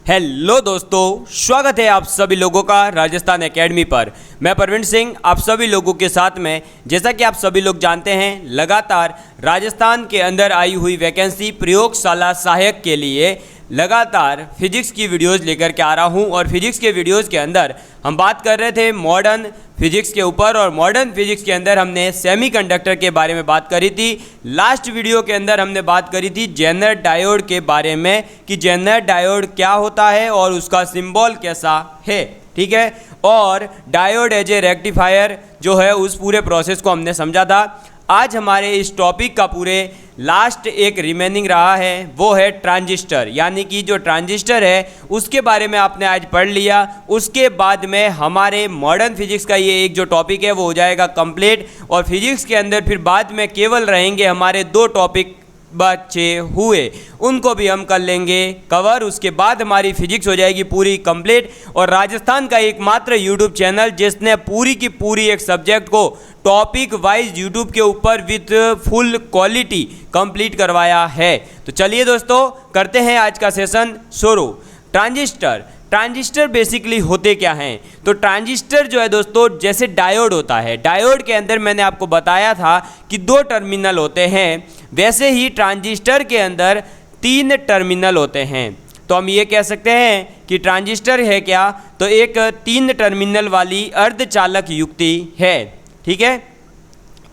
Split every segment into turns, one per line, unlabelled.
Hello दोस्तों, स्वागत है आप सभी लोगों का राजस्थान एकेडमी पर। मैं प्रवीण सिंह आप सभी लोगों के साथ में। जैसा कि आप सभी लोग जानते हैं, लगातार राजस्थान के अंदर आई हुई वैकेंसी प्रयोगशाला सहायक के लिए लगातार फिजिक्स की वीडियोस लेकर के आ रहा हूं। और फिजिक्स के वीडियोस के अंदर हम बात कर रहे थे मॉडर्न फिजिक्स के ऊपर, और मॉडर्न फिजिक्स के अंदर हमने सेमीकंडक्टर के बारे में बात करी थी। लास्ट वीडियो के अंदर हमने बात करी थी जेनर डायोड के बारे में कि जेनर डायोड क्या होता है और उसका सिंबल कैसा है, ठीक है। और डायोड एज ए रेक्टिफायर जो है, उस पूरे प्रोसेस को हमने समझा था। आज हमारे इस टॉपिक का पूरे लास्ट एक रिमेनिंग रहा है, वो है ट्रांजिस्टर, यानी कि जो ट्रांजिस्टर है उसके बारे में आपने आज पढ़ लिया। उसके बाद में हमारे मॉडर्न फिजिक्स का ये एक जो टॉपिक है वो हो जाएगा कंप्लीट। और फिजिक्स के अंदर फिर बाद में केवल रहेंगे हमारे दो टॉपिक बचे हुए, उनको भी हम कर लेंगे कवर। उसके बाद हमारी फिजिक्स हो जाएगी पूरी कंप्लीट। और राजस्थान का एकमात्र यूट्यूब चैनल जिसने पूरी की पूरी एक सब्जेक्ट को टॉपिक वाइज यूट्यूब के ऊपर विथ फुल क्वालिटी कंप्लीट करवाया है। तो चलिए दोस्तों, करते हैं आज का सेशन शुरू। ट्रांजिस्टर बेसिकली होते क्या हैं? तो ट्रांजिस्टर जो है दोस्तों, जैसे डायोड होता है, डायोड के अंदर मैंने आपको बताया था कि दो टर्मिनल होते हैं, वैसे ही ट्रांजिस्टर के अंदर तीन टर्मिनल होते हैं। तो हम ये कह सकते हैं कि ट्रांजिस्टर है क्या, तो एक तीन टर्मिनल वाली अर्धचालक युक्ति है, ठीक है।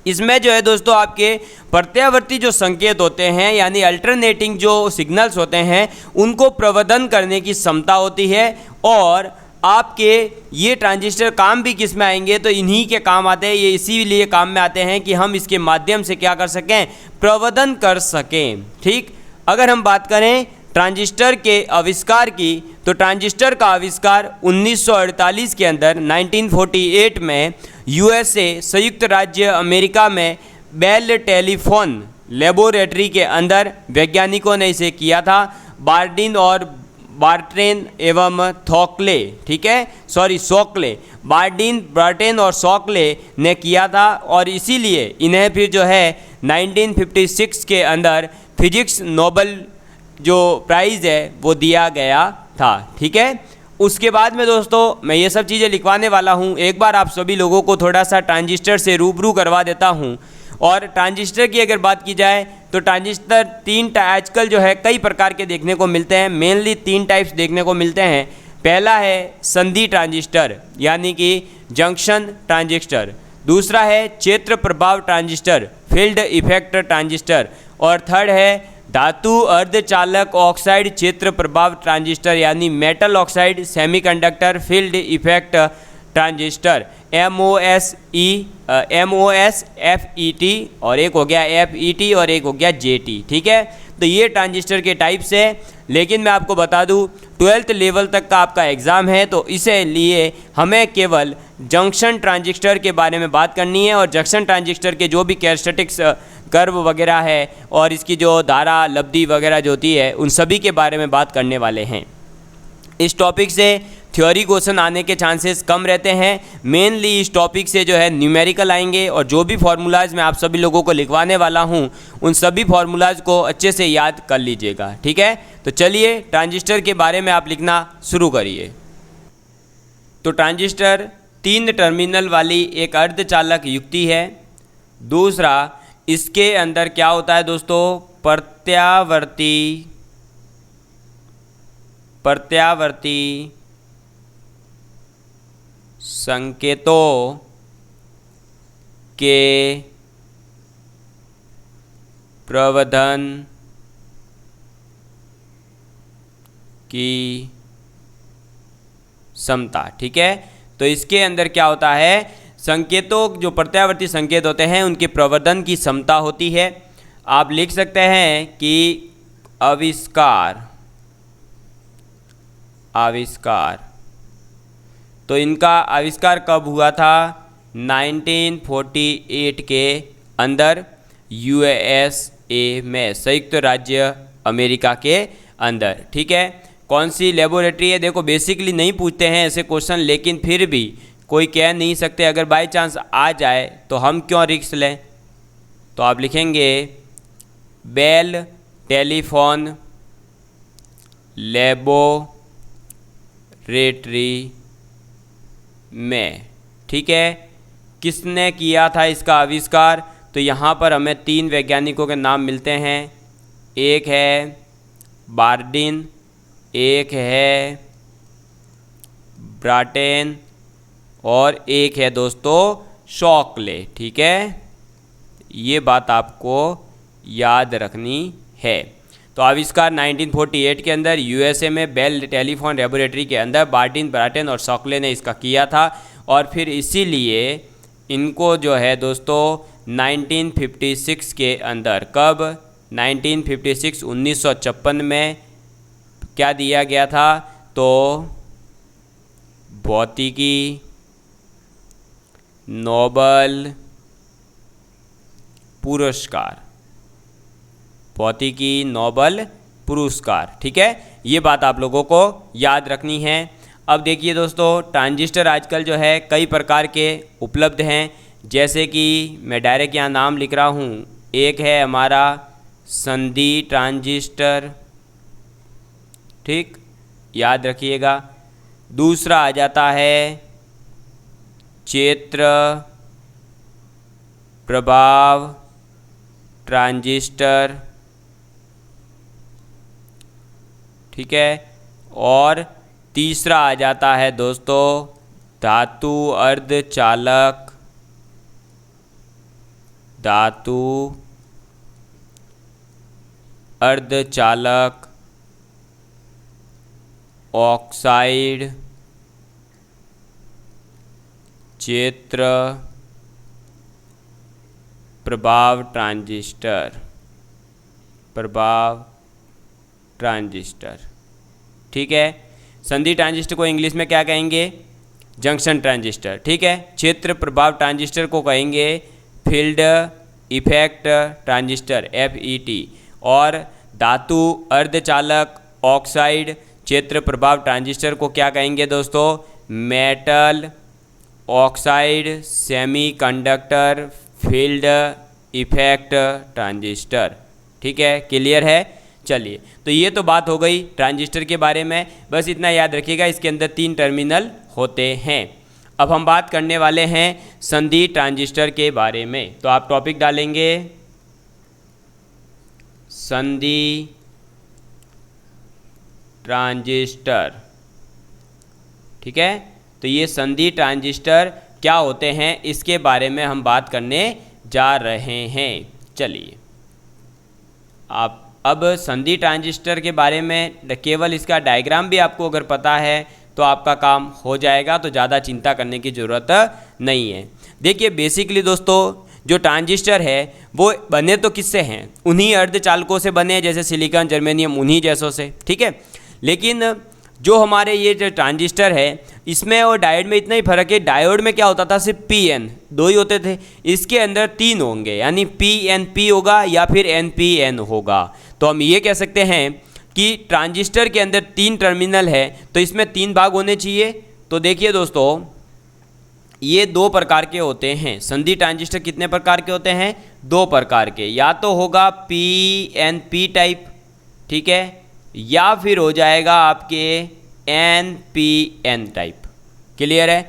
इसमें जो है दोस्तों आपके प्रत्यावर्ती जो संकेत होते हैं, यानी अल्टरनेटिंग जो सिग्नल्स होते हैं, उनको प्रवर्धन करने की क्षमता होती है। और आपके ये ट्रांजिस्टर काम भी किस में आएंगे, तो इन्हीं के काम आते हैं। ये इसीलिए काम में आते हैं कि हम इसके माध्यम से क्या कर सकें, प्रवर्धन कर सकें, ठीक। अगर हम बात करें ट्रांजिस्टर के आविष्कार की, तो ट्रांजिस्टर का आविष्कार 1948 के अंदर 1948 में यूएसए संयुक्त राज्य अमेरिका में बेल टेलीफोन लेबोरेटरी के अंदर वैज्ञानिकों ने इसे किया था। बार्डिन और बार्टेन एवं थॉकले, ठीक है, सॉकले, बार्टेन और सॉकले ने किया था। और इसीलिए इन्हें फिर जो है 1956 के अंदर फिजिक्स नोबेल जो प्राइज़ है वो दिया गया था, ठीक है। उसके बाद में दोस्तों मैं ये सब चीज़ें लिखवाने वाला हूँ। एक बार आप सभी लोगों को थोड़ा सा ट्रांजिस्टर से रूबरू करवा देता हूँ। और ट्रांजिस्टर की अगर बात की जाए तो ट्रांजिस्टर आजकल जो है कई प्रकार के देखने को मिलते हैं। मेनली तीन टाइप्स देखने को मिलते हैं। पहला है संधि ट्रांजिस्टर, यानी कि जंक्शन ट्रांजिस्टर। दूसरा है क्षेत्र प्रभाव ट्रांजिस्टर, फील्ड इफेक्ट ट्रांजिस्टर। और थर्ड है धातु अर्धचालक ऑक्साइड क्षेत्र प्रभाव ट्रांजिस्टर, यानी metal oxide semiconductor field effect transistor, MOSFET, और एक हो गया FET और एक हो गया JT, ठीक है। तो ये ट्रांजिस्टर के टाइप्स है। लेकिन मैं आपको बता दूं 12th लेवल तक का आपका एग्ज़ाम है, तो इसे लिए हमें केवल जंक्शन ट्रांजिस्टर के बारे में बात करनी है। और जंक्शन ट्रांजिस्टर के जो भी कैरेक्टरिस्टिक्स कर्व वगैरह है और इसकी जो धारा लब्धि वगैरह जो होती है, उन सभी के बारे में बात करने वाले हैं। इस टॉपिक से थ्योरी क्वेश्चन आने के चांसेस कम रहते हैं। मेनली इस टॉपिक से जो है न्यूमेरिकल आएंगे। और जो भी फार्मूलाज मैं आप सभी लोगों को लिखवाने वाला हूं, उन सभी फार्मूलाज को अच्छे से याद कर लीजिएगा, ठीक है। तो चलिए ट्रांजिस्टर के बारे में आप लिखना शुरू करिए। तो ट्रांजिस्टर तीन टर्मिनल वाली एक अर्धचालक युक्ति है। दूसरा, इसके अंदर क्या होता है दोस्तों, प्रत्यावर्ती संकेतों के प्रवर्धन की क्षमता, ठीक है। तो इसके अंदर क्या होता है, संकेतों जो प्रत्यावर्ती संकेत होते हैं उनके प्रवर्धन की क्षमता होती है। आप लिख सकते हैं कि आविष्कार। तो इनका आविष्कार कब हुआ था, 1948 के अंदर USA में, संयुक्त राज्य अमेरिका के अंदर, ठीक है। कौन सी लेबोरेटरी है, देखो बेसिकली नहीं पूछते हैं ऐसे क्वेश्चन, लेकिन फिर भी कोई कह नहीं सकते, अगर बाय चांस आ जाए तो हम क्यों रिस्क लें। तो आप लिखेंगे बेल टेलीफोन लेबोरेटरी में। ठीक है, किसने किया था इसका आविष्कार? तो यहाँ पर हमें 3 वैज्ञानिकों के नाम मिलते हैं। एक है बार्डिन, एक है ब्राटेन और एक है दोस्तों शॉकले। ठीक है, ये बात आपको याद रखनी है। तो आविष्कार 1948 के अंदर यूएसए में बेल टेलीफोन लेबोरेटरी के अंदर बार्डिन, ब्राटेन और शॉकले ने इसका किया था और फिर इसीलिए इनको जो है दोस्तों 1956 के अंदर, कब? 1956 1956 में क्या दिया गया था? तो भौतिकी नोबेल पुरस्कार, भौतिकी नोबेल पुरस्कार। ठीक है, ये बात आप लोगों को याद रखनी है। अब देखिए दोस्तों, ट्रांजिस्टर आजकल जो है कई प्रकार के उपलब्ध हैं, जैसे कि मैं डायरेक्ट यहाँ नाम लिख रहा हूँ। एक है हमारा संधि ट्रांजिस्टर, ठीक, याद रखिएगा। दूसरा आ जाता है क्षेत्र प्रभाव ट्रांजिस्टर, ठीक है। और तीसरा आ जाता है दोस्तों धातु अर्धचालक, धातु अर्धचालक ऑक्साइड क्षेत्र प्रभाव ट्रांजिस्टर, प्रभाव ट्रांजिस्टर। ठीक है, संधि ट्रांजिस्टर को इंग्लिश में क्या कहेंगे? Junction transistor. ठीक है, क्षेत्र प्रभाव ट्रांजिस्टर को कहेंगे फील्ड इफेक्ट ट्रांजिस्टर, FET। और धातु अर्धचालक ऑक्साइड क्षेत्र प्रभाव ट्रांजिस्टर को क्या कहेंगे दोस्तों? Metal oxide semiconductor field effect transistor. ठीक है, क्लियर है? चलिए, तो ये तो बात हो गई ट्रांजिस्टर के बारे में। बस इतना याद रखिएगा, इसके अंदर 3 टर्मिनल होते हैं। अब हम बात करने वाले हैं संधि ट्रांजिस्टर के बारे में। तो आप टॉपिक डालेंगे संधि ट्रांजिस्टर। ठीक है, तो ये संधि ट्रांजिस्टर क्या होते हैं इसके बारे में हम बात करने जा रहे हैं। चलिए, आप अब संधि ट्रांजिस्टर के बारे में केवल इसका डायग्राम भी आपको अगर पता है तो आपका काम हो जाएगा, तो ज़्यादा चिंता करने की ज़रूरत नहीं है। देखिए, बेसिकली दोस्तों जो ट्रांजिस्टर है वो बने तो किससे हैं? उन्हीं अर्धचालकों से बने हैं, जैसे सिलिकॉन, जर्मेनियम, उन्हीं जैसों से। ठीक है, लेकिन जो हमारे ये जो ट्रांजिस्टर है इसमें और डायोड में इतना ही फर्क है। डायोड में क्या होता था? सिर्फ PN 2 ही होते थे, इसके अंदर 3 होंगे, यानी PNP होगा या फिर NPN होगा। तो हम ये कह सकते हैं कि ट्रांजिस्टर के अंदर 3 टर्मिनल है, तो इसमें 3 भाग होने चाहिए। तो देखिए दोस्तों, ये 2 प्रकार के होते हैं। संधि ट्रांजिस्टर कितने प्रकार के होते हैं? 2 प्रकार के। या तो होगा PNP टाइप, ठीक है, या फिर हो जाएगा आपके NPN टाइप। क्लियर है?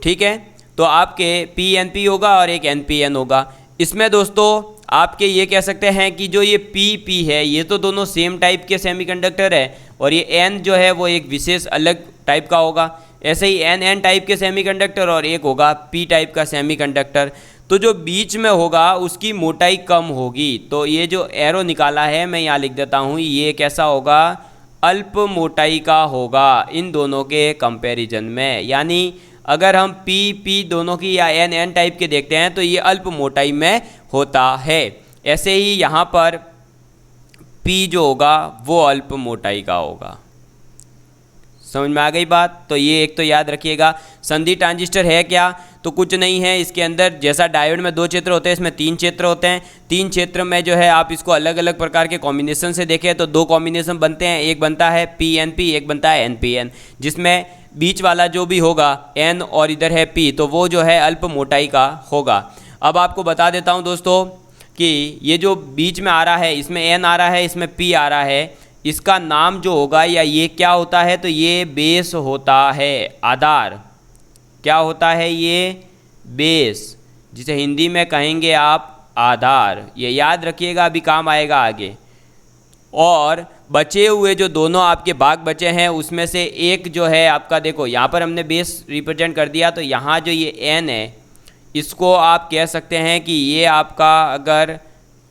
ठीक है, तो आपके PNP होगा और एक NPN होगा। इसमें दोस्तों आपके ये कह सकते हैं कि जो ये PP है ये तो दोनों सेम टाइप के सेमीकंडक्टर है, और ये N जो है वो एक विशेष अलग टाइप का होगा। ऐसे ही NN टाइप के सेमीकंडक्टर और एक होगा P टाइप का सेमीकंडक्टर। तो जो बीच में होगा उसकी मोटाई कम होगी। तो ये जो एरो निकाला है मैं यहाँ लिख देता हूँ, ये कैसा होगा? अल्प मोटाई का होगा इन दोनों के कंपैरिजन में। यानी अगर हम PP दोनों की या NN टाइप के देखते हैं तो ये अल्प मोटाई में होता है। ऐसे ही यहाँ पर P जो होगा वो अल्प मोटाई का होगा। समझ में आ गई बात? तो ये एक तो याद रखिएगा। संधि ट्रांजिस्टर है क्या? तो कुछ नहीं है, इसके अंदर जैसा डायोड में 2 क्षेत्र होते हैं, इसमें 3 क्षेत्र होते हैं। 3 क्षेत्र में जो है आप इसको अलग अलग प्रकार के कॉम्बिनेशन से देखें तो 2 कॉम्बिनेशन बनते हैं। एक बनता है PNP, एक बनता है NPN, जिसमें बीच वाला जो भी होगा N और इधर है P, तो वो जो है अल्प मोटाई का होगा। अब आपको बता देता हूँ दोस्तों कि ये जो बीच में आ रहा है इसमें N आ रहा है, इसमें P आ रहा है। इसका नाम जो होगा या ये क्या होता है, तो ये बेस होता है, आधार। क्या होता है ये? बेस, जिसे हिंदी में कहेंगे आप आधार। ये याद रखिएगा, अभी काम आएगा आगे। और बचे हुए जो दोनों आपके भाग बचे हैं उसमें से एक जो है आपका, देखो यहाँ पर हमने बेस रिप्रेजेंट कर दिया, तो यहाँ जो ये एन है इसको आप कह सकते हैं कि ये आपका अगर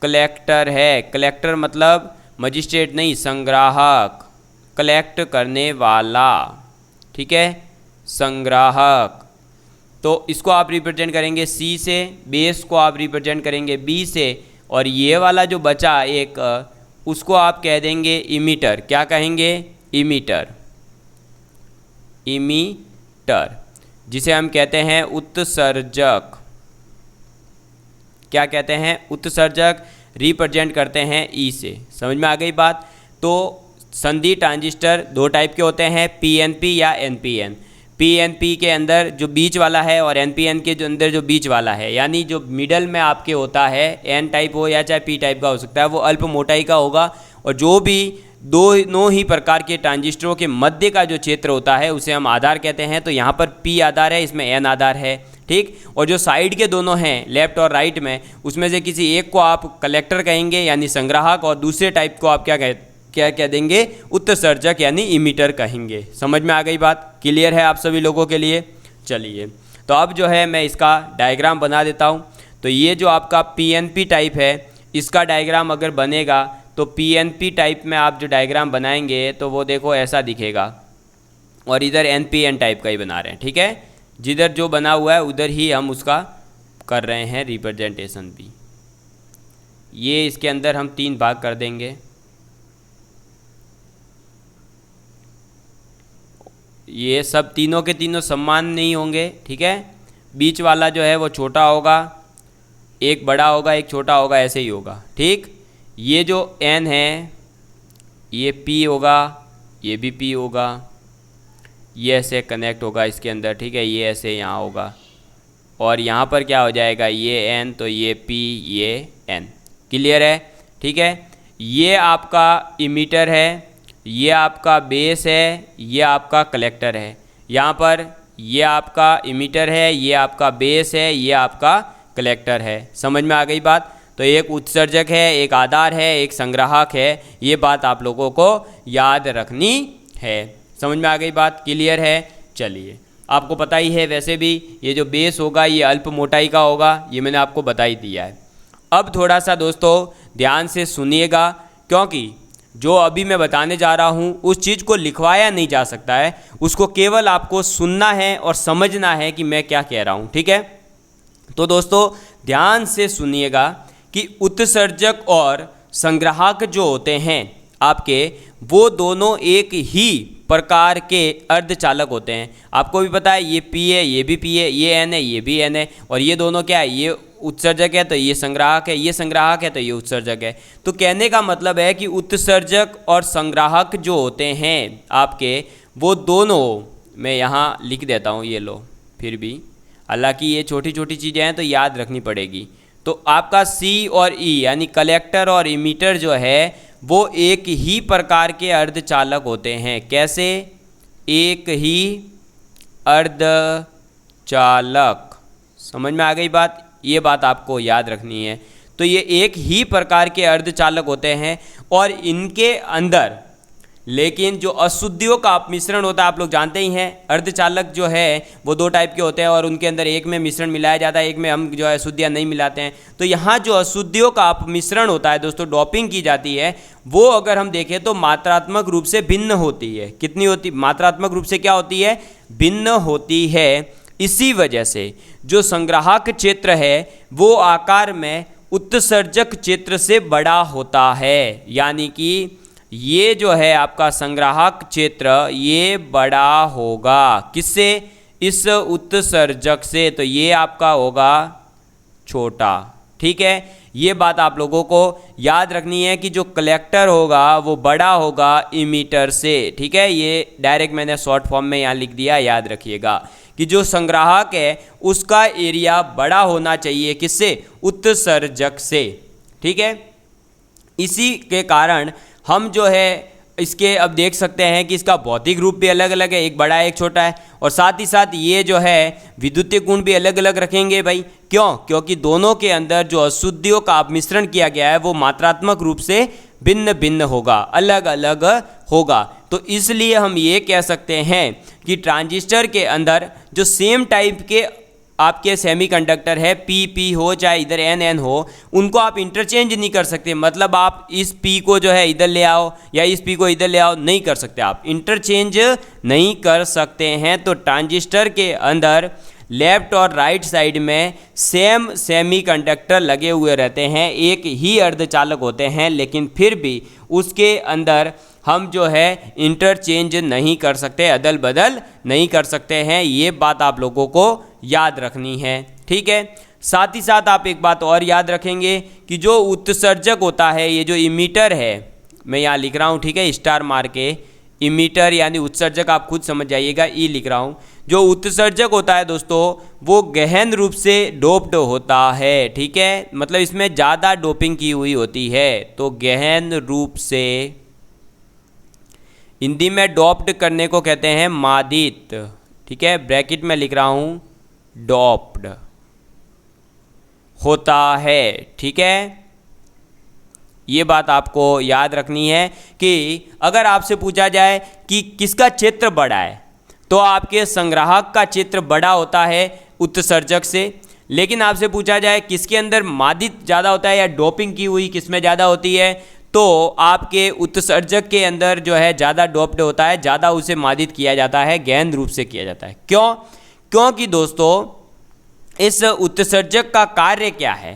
कलेक्टर है, कलेक्टर मतलब मजिस्ट्रेट नहीं, संग्राहक, कलेक्ट करने वाला, ठीक है, संग्राहक। तो इसको आप रिप्रेजेंट करेंगे सी से, बेस को आप रिप्रेजेंट करेंगे बी से, और ये वाला जो बचा एक उसको आप कह देंगे इमीटर। क्या कहेंगे? इमीटर। इमीटर, जिसे हम कहते हैं उत्सर्जक। क्या कहते हैं? उत्सर्जक। रिप्रेजेंट करते हैं ई से। समझ में आ गई बात? तो संधि ट्रांजिस्टर दो टाइप के होते हैं, पीएनपी या एनपीएन। पीएनपी के अंदर जो बीच वाला है और एनपीएन के जो अंदर जो बीच वाला है, यानी जो मिडल में आपके होता है, एन टाइप हो या चाहे पी टाइप का हो सकता है, वो अल्प मोटाई का होगा। और जो भी दोनों ही प्रकार के ट्रांजिस्टरों के मध्य का जो क्षेत्र होता है उसे हम आधार कहते हैं। तो यहाँ पर पी आधार है, इसमें एन आधार है, ठीक। और जो साइड के दोनों हैं, लेफ्ट और राइट में, उसमें से किसी एक को आप कलेक्टर कहेंगे यानी संग्राहक, और दूसरे टाइप को आप क्या कह देंगे? उत्सर्जक यानी इमीटर कहेंगे। समझ में आ गई बात? क्लियर है आप सभी लोगों के लिए? चलिए, तो अब जो है मैं इसका डायग्राम बना देता हूँ। तो ये जो आपका पीएनपी टाइप है, इसका डायग्राम अगर बनेगा तो पीएनपी टाइप में आप जो डायग्राम बनाएंगे तो वो देखो ऐसा दिखेगा, और इधर एनपीएन टाइप का ही बना रहे हैं, ठीक है। जिधर जो बना हुआ है उधर ही हम उसका कर रहे हैं रिप्रेजेंटेशन भी। ये इसके अंदर हम 3 भाग कर देंगे। ये सब तीनों के तीनों समान नहीं होंगे, ठीक है। बीच वाला जो है वो छोटा होगा, एक बड़ा होगा, एक छोटा होगा, ऐसे ही होगा, ठीक। ये जो एन है ये पी होगा, ये भी पी होगा, ये ऐसे कनेक्ट होगा इसके अंदर, ठीक है। ये ऐसे यहाँ होगा, और यहाँ पर क्या हो जाएगा? ये एन, तो ये पी, ये एन। क्लियर है? ठीक है। ये आपका इमीटर है, ये आपका बेस है, ये आपका कलेक्टर है। यहाँ पर ये आपका इमीटर है, ये आपका बेस है, ये आपका कलेक्टर है। समझ में आ गई बात? तो एक उत्सर्जक है, एक आधार है, एक संग्राहक है। ये बात आप लोगों को याद रखनी है। समझ में आ गई बात? क्लियर है? चलिए, आपको पता ही है वैसे भी, ये जो बेस होगा ये अल्प मोटाई का होगा, ये मैंने आपको बता ही दिया है। अब थोड़ा सा दोस्तों ध्यान से सुनिएगा, क्योंकि जो अभी मैं बताने जा रहा हूँ उस चीज़ को लिखवाया नहीं जा सकता है, उसको केवल आपको सुनना है और समझना है कि मैं क्या कह रहा हूँ, ठीक है। तो दोस्तों ध्यान से सुनिएगा कि उत्सर्जक और संग्राहक जो होते हैं आपके, वो दोनों एक ही प्रकार के अर्धचालक होते हैं। आपको भी पता है ये पी है, ये भी पी है, ये एन है, ये भी एन है, और ये दोनों क्या है? ये उत्सर्जक है तो ये संग्राहक है, ये संग्राहक है तो ये उत्सर्जक है। तो कहने का मतलब है कि उत्सर्जक और संग्राहक जो होते हैं आपके, वो दोनों, मैं यहाँ लिख देता हूँ, ये लो, फिर भी हालांकि ये छोटी छोटी चीज़ें हैं तो याद रखनी पड़ेगी। तो आपका सी और ई यानी कलेक्टर और इमीटर जो है वो एक ही प्रकार के अर्धचालक होते हैं। कैसे? एक ही अर्धचालक। समझ में आ गई बात? ये बात आपको याद रखनी है। तो ये एक ही प्रकार के अर्धचालक होते हैं, और इनके अंदर लेकिन जो अशुद्धियों का मिश्रण होता है, आप लोग जानते ही हैं, अर्धचालक जो है वो 2 टाइप के होते हैं, और उनके अंदर एक में मिश्रण मिलाया जाता है, एक में हम जो है अशुद्धियाँ नहीं मिलाते हैं। तो यहाँ जो अशुद्धियों का मिश्रण होता है दोस्तों, डोपिंग की जाती है, वो अगर हम देखें तो मात्रात्मक रूप से भिन्न होती है। कितनी होती? मात्रात्मक रूप से क्या होती है? भिन्न होती है। इसी वजह से जो संग्राहक क्षेत्र है वो आकार में उत्सर्जक क्षेत्र से बड़ा होता है, यानी कि ये जो है आपका संग्राहक क्षेत्र ये बड़ा होगा। किससे? इस उत्सर्जक से। तो ये आपका होगा छोटा, ठीक है। ये बात आप लोगों को याद रखनी है कि जो कलेक्टर होगा वो बड़ा होगा इमीटर से, ठीक है। ये डायरेक्ट मैंने शॉर्ट फॉर्म में यहाँ लिख दिया, याद रखिएगा कि जो संग्राहक है उसका एरिया बड़ा होना चाहिए। किससे? उत्सर्जक से, ठीक है। इसी के कारण हम जो है इसके अब देख सकते हैं कि इसका भौतिक रूप भी अलग अलग है, एक बड़ा है एक छोटा है, और साथ ही साथ ये जो है विद्युतीय गुण भी अलग अलग रखेंगे भाई। क्यों? क्योंकि दोनों के अंदर जो अशुद्धियों का मिश्रण किया गया है वो मात्रात्मक रूप से भिन्न भिन्न होगा, अलग अलग होगा। तो इसलिए हम ये कह सकते हैं कि ट्रांजिस्टर के अंदर जो सेम टाइप के आपके सेमीकंडक्टर है, पी हो चाहे इधर एन हो, उनको आप इंटरचेंज नहीं कर सकते। मतलब आप इस पी को जो है इधर ले आओ या इस पी को इधर ले आओ, नहीं कर सकते, आप इंटरचेंज नहीं कर सकते हैं। तो ट्रांजिस्टर के अंदर लेफ्ट और राइट साइड में सेम सेमीकंडक्टर लगे हुए रहते हैं, एक ही अर्धचालक होते हैं, लेकिन फिर भी उसके अंदर हम जो है इंटरचेंज नहीं कर सकते, अदल बदल नहीं कर सकते हैं। ये बात आप लोगों को याद रखनी है, ठीक है। साथ ही साथ आप एक बात और याद रखेंगे कि जो उत्सर्जक होता है, ये जो इमीटर है, मैं यहाँ लिख रहा हूँ, ठीक है, स्टार मार के, इमीटर यानी उत्सर्जक, आप खुद समझ जाइएगा, ई लिख रहा हूँ। जो उत्सर्जक होता है दोस्तों वो गहन रूप से डोप्ड होता है, ठीक है, मतलब इसमें ज़्यादा डोपिंग की हुई होती है। तो गहन रूप से हिंदी में डोप्ड करने को कहते हैं मादित, ठीक है, ब्रैकेट में लिख रहा हूँ, डोप्ड होता है, ठीक है। ये बात आपको याद रखनी है कि अगर आपसे पूछा जाए कि किसका क्षेत्र बड़ा है, तो आपके संग्राहक का क्षेत्र बड़ा होता है उत्सर्जक से। लेकिन आपसे पूछा जाए किसके अंदर मादित ज़्यादा होता है या डोपिंग की हुई किसमें ज़्यादा होती है, तो आपके उत्सर्जक के अंदर जो है ज़्यादा डोप्ड होता है, ज़्यादा उसे मादित किया जाता है, गहन रूप से किया जाता है। क्यों? क्योंकि दोस्तों इस उत्सर्जक का कार्य क्या है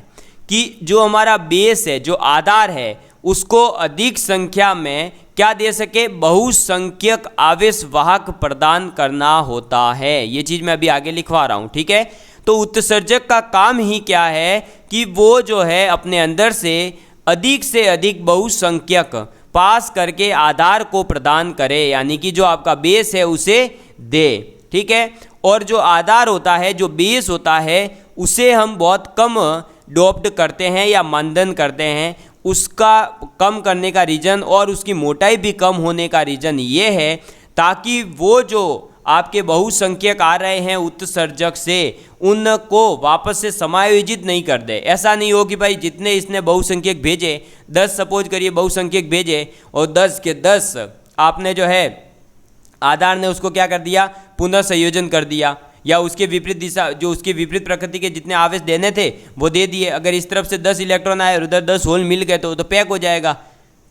कि जो हमारा बेस है, जो आधार है, उसको अधिक संख्या में क्या दे सके, बहुसंख्यक आवेश वाहक प्रदान करना होता है। ये चीज़ मैं अभी आगे लिखवा रहा हूँ, ठीक है। तो उत्सर्जक का काम ही क्या है कि वो जो है अपने अंदर से अधिक बहुसंख्यक पास करके आधार को प्रदान करे, यानी कि जो आपका बेस है उसे दे, ठीक है। और जो आधार होता है, जो बेस होता है, उसे हम बहुत कम डोप्ड करते हैं या मंदन करते हैं। उसका कम करने का रीज़न और उसकी मोटाई भी कम होने का रीज़न ये है ताकि वो जो आपके बहुसंख्यक आ रहे हैं उत्सर्जक से, उनको वापस से समायोजित नहीं कर दे। ऐसा नहीं हो कि भाई जितने इसने बहुसंख्यक भेजे, 10 सपोज करिए बहुसंख्यक भेजे, और 10 के 10 आपने जो है आधार ने उसको क्या कर दिया, पुनः संयोजन कर दिया, या उसके विपरीत दिशा, जो उसके विपरीत प्रकृति के जितने आवेश देने थे वो दे दिए। अगर इस तरफ से 10 इलेक्ट्रॉन आए और उधर 10 होल मिल गए तो पैक हो जाएगा।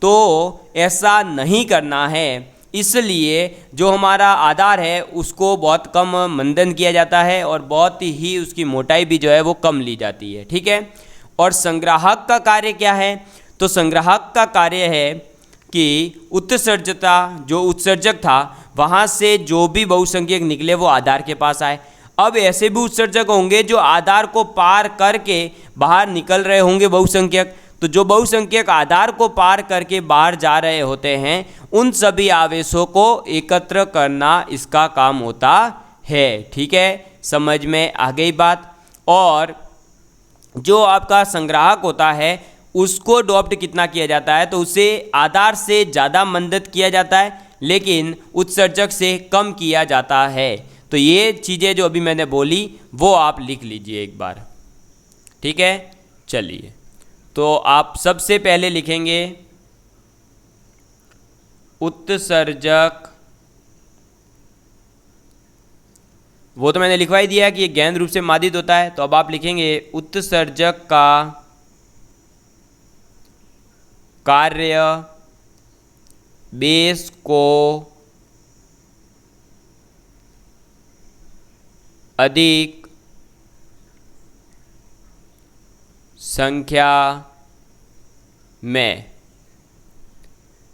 तो ऐसा नहीं करना है, इसलिए जो हमारा आधार है उसको बहुत कम मंदन किया जाता है और बहुत ही उसकी मोटाई भी जो है वो कम ली जाती है, ठीक है। और संग्राहक का कार्य क्या है, तो संग्राहक का कार्य है कि उत्सर्जता, जो उत्सर्जक था वहाँ से जो भी बहुसंख्यक निकले वो आधार के पास आए। अब ऐसे भी उत्सर्जक होंगे जो आधार को पार करके बाहर निकल रहे होंगे बहुसंख्यक, तो जो बहुसंख्यक आधार को पार करके बाहर जा रहे होते हैं उन सभी आवेशों को एकत्र करना इसका काम होता है, ठीक है। समझ में आ गई बात। और जो आपका संग्राहक होता है उसको डोप्ड कितना किया जाता है, तो उसे आधार से ज़्यादा मंदित किया जाता है लेकिन उत्सर्जक से कम किया जाता है। तो ये चीज़ें जो अभी मैंने बोली वो आप लिख लीजिए एक बार, ठीक है। चलिए, तो आप सबसे पहले लिखेंगे उत्सर्जक, वो तो मैंने लिखवा ही दिया कि ये गहन रूप से मादित होता है। तो अब आप लिखेंगे उत्सर्जक का कार्य बेस को अधिक संख्या में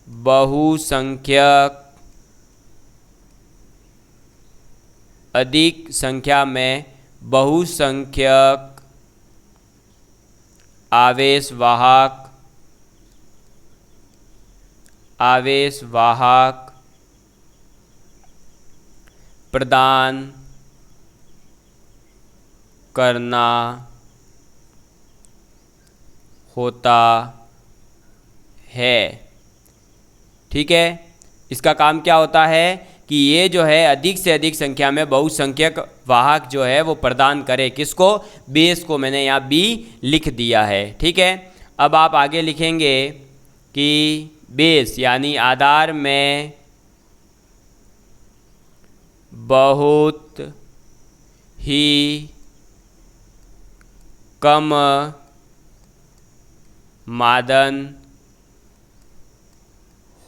बहुसंख्यक, अधिक संख्या में बहुसंख्यक आवेशवाहक प्रदान करना होता है, ठीक है। इसका काम क्या होता है कि ये जो है अधिक से अधिक संख्या में बहुसंख्यक वाहक जो है वो प्रदान करे, किसको, बेस को। मैंने यहाँ बी लिख दिया है, ठीक है। अब आप आगे लिखेंगे कि बेस यानी आधार में बहुत ही कम मादन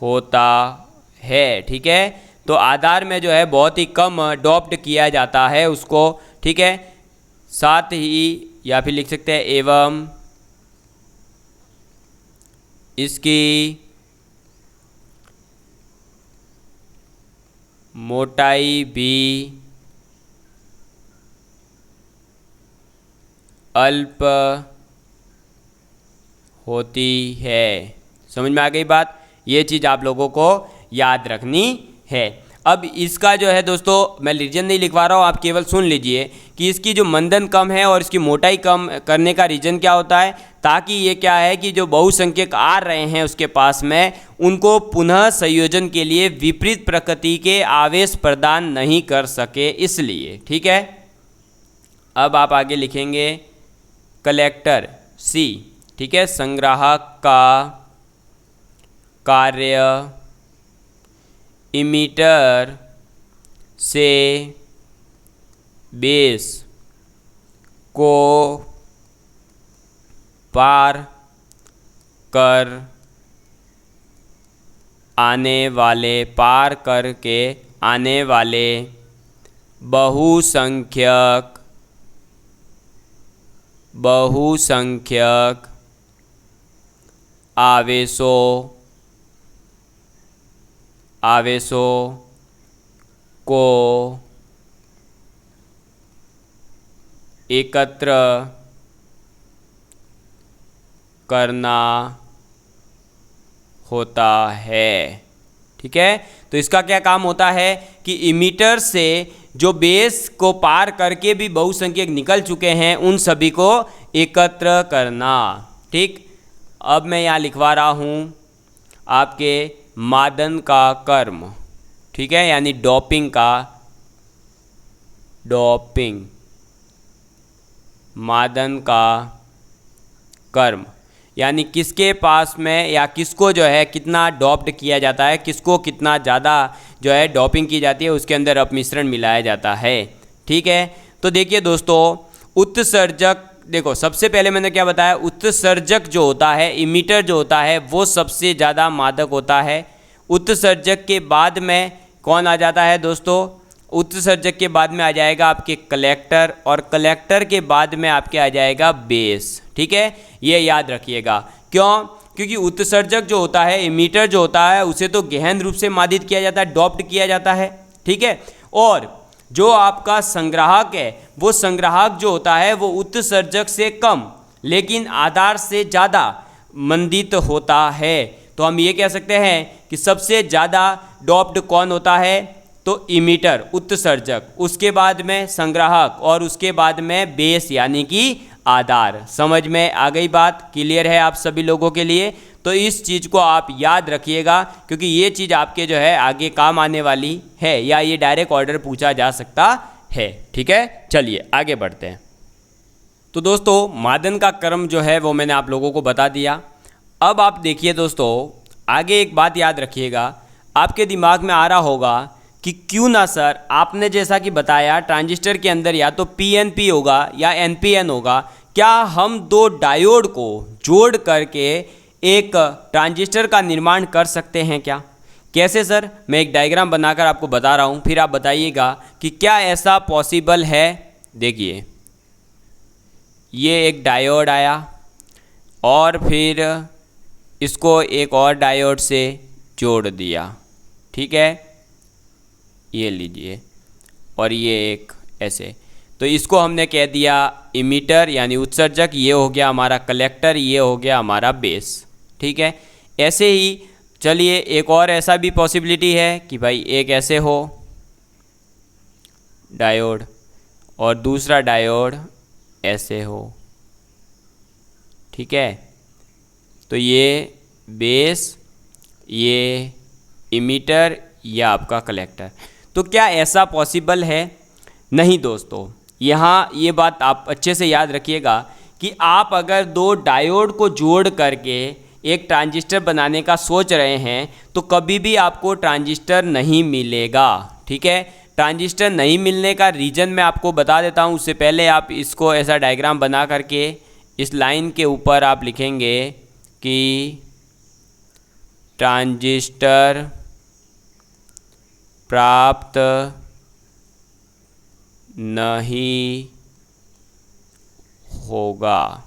होता है, ठीक है। तो आधार में जो है बहुत ही कम अडॉप्ट किया जाता है उसको, ठीक है। साथ ही या फिर लिख सकते हैं एवं इसकी मोटाई भी अल्प होती है। समझ में आ गई बात? ये चीज़ आप लोगों को याद रखनी है। अब इसका जो है दोस्तों, मैं रीजन नहीं लिखवा रहा हूँ, आप केवल सुन लीजिए कि इसकी जो मंदन कम है और इसकी मोटाई कम करने का रीजन क्या होता है, ताकि ये क्या है कि जो बहुसंख्यक आ रहे हैं उसके पास में, उनको पुनः संयोजन के लिए विपरीत प्रकृति के आवेश प्रदान नहीं कर सके, इसलिए, ठीक है। अब आप आगे लिखेंगे कलेक्टर सी, ठीक है। संग्राहक का कार्य इमीटर से बेस को पार करके आने वाले बहुसंख्यक आवेशों को एकत्र करना होता है, ठीक है। तो इसका क्या काम होता है कि इमीटर से जो बेस को पार करके भी बहुसंख्यक निकल चुके हैं उन सभी को एकत्र करना, ठीक। अब मैं यहाँ लिखवा रहा हूँ आपके मादन का कर्म, ठीक है, यानी डोपिंग मादन का कर्म, यानी किसके पास में या किसको जो है कितना डॉप्ड किया जाता है, किसको कितना ज़्यादा जो है डॉपिंग की जाती है, उसके अंदर अपमिश्रण मिलाया जाता है, ठीक है। तो देखिए दोस्तों, उत्सर्जक, देखो सबसे पहले मैंने क्या बताया, उत्सर्जक जो होता है, इमीटर जो होता है, वो सबसे ज़्यादा मादक होता है। उत्सर्जक के बाद में कौन आ जाता है दोस्तों, उत्सर्जक के बाद में आ जाएगा आपके कलेक्टर, और कलेक्टर के बाद में आपके आ जाएगा बेस, ठीक है। ये याद रखिएगा। क्यों? क्योंकि उत्सर्जक जो होता है, इमीटर जो होता है, उसे तो गहन रूप से मादित किया जाता है, डॉप्ड किया जाता है, ठीक है। और जो आपका संग्राहक है, वो संग्राहक जो होता है वो उत्सर्जक से कम लेकिन आधार से ज़्यादा मंदित होता है। तो हम ये कह सकते हैं कि सबसे ज़्यादा डॉप्ड कौन होता है, तो इमीटर, उत्सर्जक, उसके बाद में संग्राहक और उसके बाद में बेस यानी कि आधार। समझ में आ गई बात? क्लियर है आप सभी लोगों के लिए? तो इस चीज़ को आप याद रखिएगा, क्योंकि ये चीज़ आपके जो है आगे काम आने वाली है, या ये डायरेक्ट ऑर्डर पूछा जा सकता है, ठीक है। चलिए आगे बढ़ते हैं। तो दोस्तों, मादन का कर्म जो है वो मैंने आप लोगों को बता दिया। अब आप देखिए दोस्तों, आगे एक बात याद रखिएगा, आपके दिमाग में आ रहा होगा कि क्यों ना सर, आपने जैसा कि बताया ट्रांजिस्टर के अंदर या तो पीएनपी होगा या एनपीएन होगा, क्या हम दो डायोड को जोड़ करके एक ट्रांजिस्टर का निर्माण कर सकते हैं क्या? कैसे सर? मैं एक डायग्राम बनाकर आपको बता रहा हूँ, फिर आप बताइएगा कि क्या ऐसा पॉसिबल है। देखिए, ये एक डायोड आया और फिर इसको एक और डायोड से जोड़ दिया, ठीक है, ये लीजिए, और ये एक ऐसे, तो इसको हमने कह दिया इमीटर यानी उत्सर्जक, ये हो गया हमारा कलेक्टर, ये हो गया हमारा बेस, ठीक है। ऐसे ही चलिए एक और ऐसा भी पॉसिबिलिटी है कि भाई एक ऐसे हो डायोड और दूसरा डायोड ऐसे हो, ठीक है। तो ये बेस, ये इमीटर या आपका कलेक्टर। तो क्या ऐसा पॉसिबल है? नहीं दोस्तों, यहाँ ये बात आप अच्छे से याद रखिएगा कि आप अगर दो डायोड को जोड़ करके एक ट्रांजिस्टर बनाने का सोच रहे हैं तो कभी भी आपको ट्रांजिस्टर नहीं मिलेगा। ठीक है, ट्रांजिस्टर नहीं मिलने का रीज़न मैं आपको बता देता हूँ। उससे पहले आप इसको ऐसा डायग्राम बना करके इस लाइन के ऊपर आप लिखेंगे कि ट्रांजिस्टर प्राप्त नहीं होगा।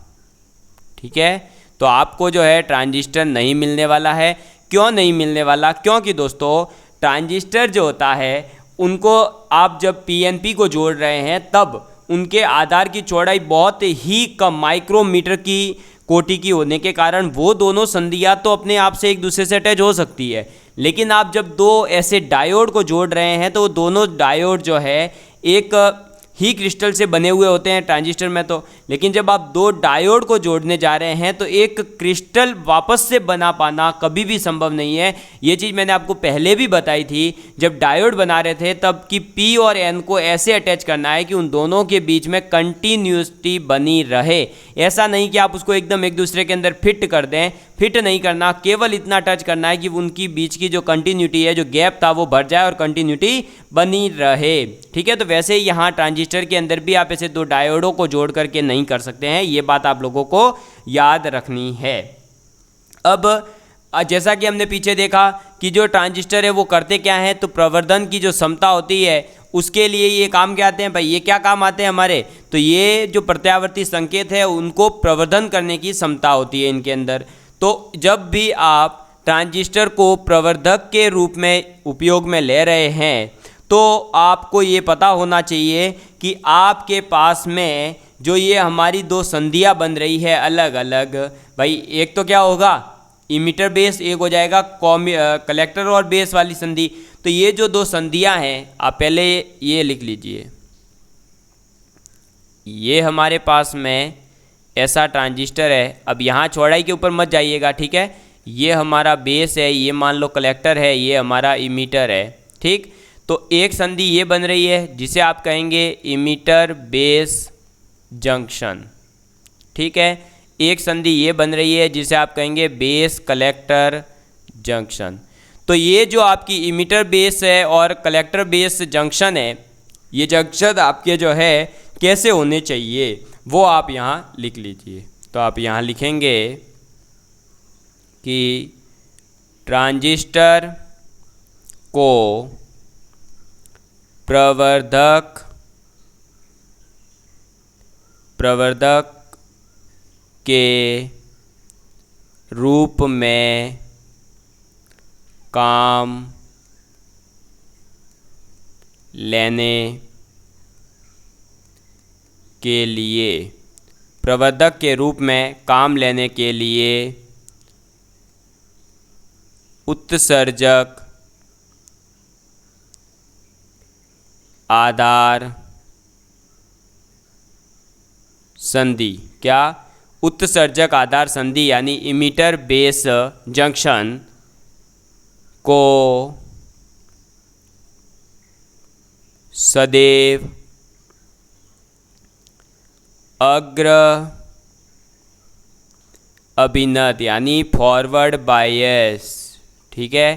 ठीक है, तो आपको जो है ट्रांजिस्टर नहीं मिलने वाला है। क्यों नहीं मिलने वाला? क्योंकि दोस्तों ट्रांजिस्टर जो होता है उनको आप जब पीएनपी को जोड़ रहे हैं तब उनके आधार की चौड़ाई बहुत ही कम माइक्रोमीटर की कोटि की होने के कारण वो दोनों संधियाँ तो अपने आप से एक दूसरे से अटैच हो सकती है, लेकिन आप जब दो ऐसे डायोड को जोड़ रहे हैं तो दोनों डायोड जो है एक ही क्रिस्टल से बने हुए होते हैं ट्रांजिस्टर में तो, लेकिन जब आप दो डायोड को जोड़ने जा रहे हैं तो एक क्रिस्टल वापस से बना पाना कभी भी संभव नहीं है। ये चीज़ मैंने आपको पहले भी बताई थी जब डायोड बना रहे थे, तब कि P और N को ऐसे अटैच करना है कि उन दोनों के बीच में कंटिन्यूटी बनी रहे। ऐसा नहीं कि आप उसको एकदम एक दूसरे के अंदर फिट कर दें, फिट नहीं करना, केवल इतना टच करना है कि उनकी बीच की जो कंटिन्यूटी है, जो गैप था वो भर जाए और कंटिन्यूटी बनी रहे। ठीक है, तो वैसे ही यहाँ ट्रांजिस्टर के अंदर भी आप ऐसे दो डायोडों को जोड़ करके नहीं कर सकते हैं। ये बात आप लोगों को याद रखनी है। अब जैसा कि हमने पीछे देखा कि जो ट्रांजिस्टर है वो करते क्या हैं, तो प्रवर्धन की जो क्षमता होती है उसके लिए ये काम क्या आते हैं भाई, ये क्या काम आते हैं हमारे, तो ये जो प्रत्यावर्ती संकेत है उनको प्रवर्धन करने की क्षमता होती है इनके अंदर। तो जब भी आप ट्रांजिस्टर को प्रवर्धक के रूप में उपयोग में ले रहे हैं तो आपको ये पता होना चाहिए कि आपके पास में जो ये हमारी दो संधियाँ बन रही है अलग अलग, भाई एक तो क्या होगा इमीटर बेस, एक हो जाएगा कलेक्टर और बेस वाली संधि। तो ये जो दो संधियाँ हैं आप पहले ये लिख लीजिए, ये हमारे पास में ऐसा ट्रांजिस्टर है। अब यहाँ चौड़ाई के ऊपर मत जाइएगा, ठीक है, ये हमारा बेस है, ये मान लो कलेक्टर है, ये हमारा इमीटर है। ठीक, तो एक संधि ये बन रही है जिसे आप कहेंगे इमीटर बेस जंक्शन। ठीक है, एक संधि ये बन रही है जिसे आप कहेंगे बेस कलेक्टर जंक्शन। तो ये जो आपकी इमीटर बेस है और कलेक्टर बेस जंक्शन है, ये जंक्शन आपके जो है कैसे होने चाहिए वो आप यहाँ लिख लीजिए। तो आप यहाँ लिखेंगे कि ट्रांजिस्टर को प्रवर्धक के रूप में काम लेने के लिए, प्रवर्धक के रूप में काम लेने के लिए उत्सर्जक आधार संधि, क्या उत्सर्जक आधार संधि यानी इमीटर बेस जंक्शन को सदैव अग्र अभिनत यानी फॉरवर्ड बायस, ठीक है,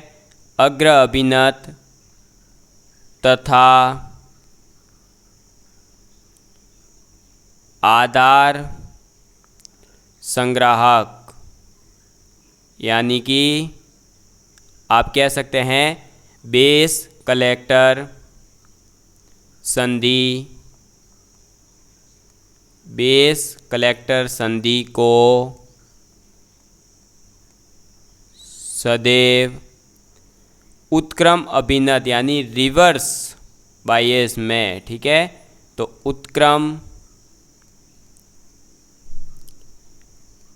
अग्र अभिनत तथा आधार संग्राहक यानी कि आप कह सकते हैं बेस कलेक्टर संधि, बेस कलेक्टर संधि को सदैव उत्क्रम अभिनत यानी रिवर्स बायस में, ठीक है, तो उत्क्रम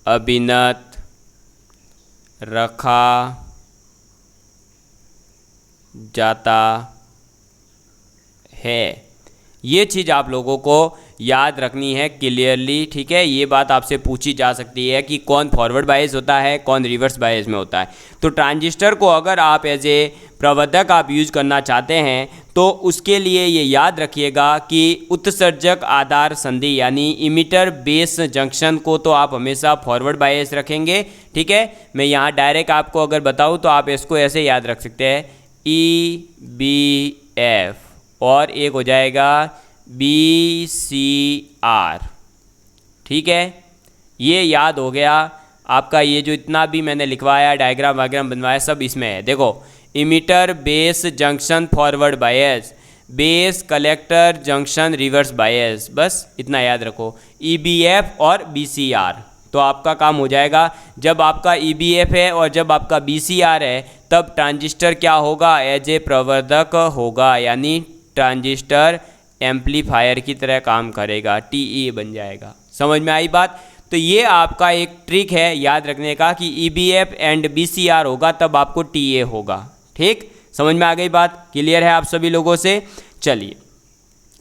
अभिनत रखा जाता है। ये चीज़ आप लोगों को याद रखनी है क्लियरली, ठीक है। ये बात आपसे पूछी जा सकती है कि कौन फॉरवर्ड बायस होता है, कौन रिवर्स बायस में होता है। तो ट्रांजिस्टर को अगर आप एज ए प्रवर्धक आप यूज करना चाहते हैं तो उसके लिए ये याद रखिएगा कि उत्सर्जक आधार संधि यानी इमिटर बेस जंक्शन को तो आप हमेशा फॉरवर्ड बायस रखेंगे, ठीक है। मैं यहाँ डायरेक्ट आपको अगर बताऊँ तो आप इसको ऐसे याद रख सकते हैं EBF और एक हो जाएगा BCR, ठीक है। ये याद हो गया आपका। ये जो इतना भी मैंने लिखवाया, डायग्राम वायग्राम बनवाया, सब इसमें है। देखो, emitter base junction forward bias, base collector junction reverse bias, बस इतना याद रखो, EBF और BCR। तो आपका काम हो जाएगा। जब आपका EBF है और जब आपका BCR है तब ट्रांजिस्टर क्या होगा, एज ए प्रवर्धक होगा, यानी ट्रांजिस्टर एम्पलीफायर की तरह काम करेगा, TE बन जाएगा। समझ में आई बात? तो ये आपका एक ट्रिक है याद रखने का कि EBF एंड BCR होगा तब आपको TA होगा, ठीक। समझ में आ गई बात? क्लियर है आप सभी लोगों से? चलिए,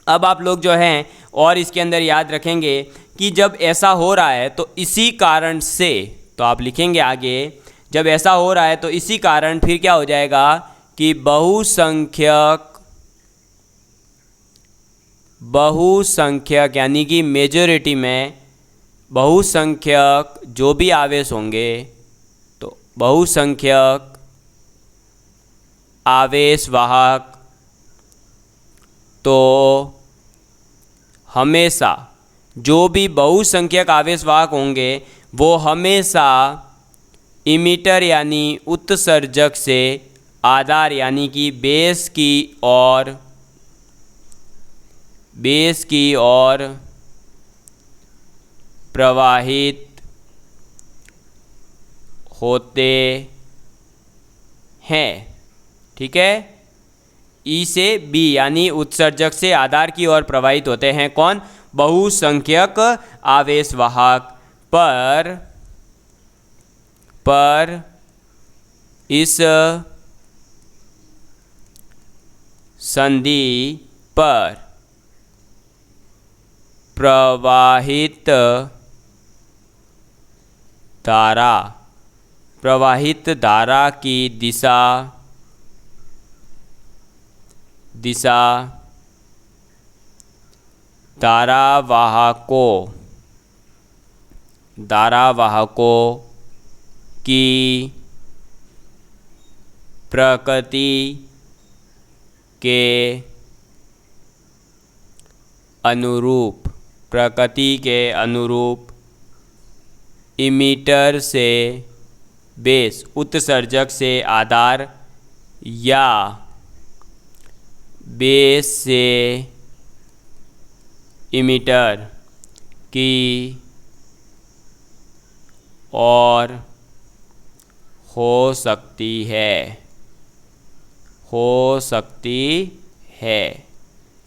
अब आप लोग जो हैं और इसके अंदर याद रखेंगे कि जब ऐसा हो रहा है तो इसी कारण से, तो आप लिखेंगे आगे, जब ऐसा हो रहा है तो इसी कारण फिर क्या हो जाएगा कि बहुसंख्यक यानी कि मेजॉरिटी में बहुसंख्यक जो भी आवेश होंगे, तो बहुसंख्यक आवेश वाहक तो हमेशा, जो भी बहुसंख्यक आवेश वाहक होंगे वो हमेशा इमिटर यानी उत्सर्जक से आधार यानी कि बेस की ओर प्रवाहित होते हैं, ठीक है। ई से बी यानी उत्सर्जक से आधार की ओर प्रवाहित होते हैं कौन, बहुसंख्यक आवेश वाहक। पर इस संधि पर प्रवाहित धारा की दिशा धारावाहकों की प्रकृति के अनुरूप इमिटर से बेस उत्सर्जक से आधार या बेस से इमिटर की ओर हो सकती है।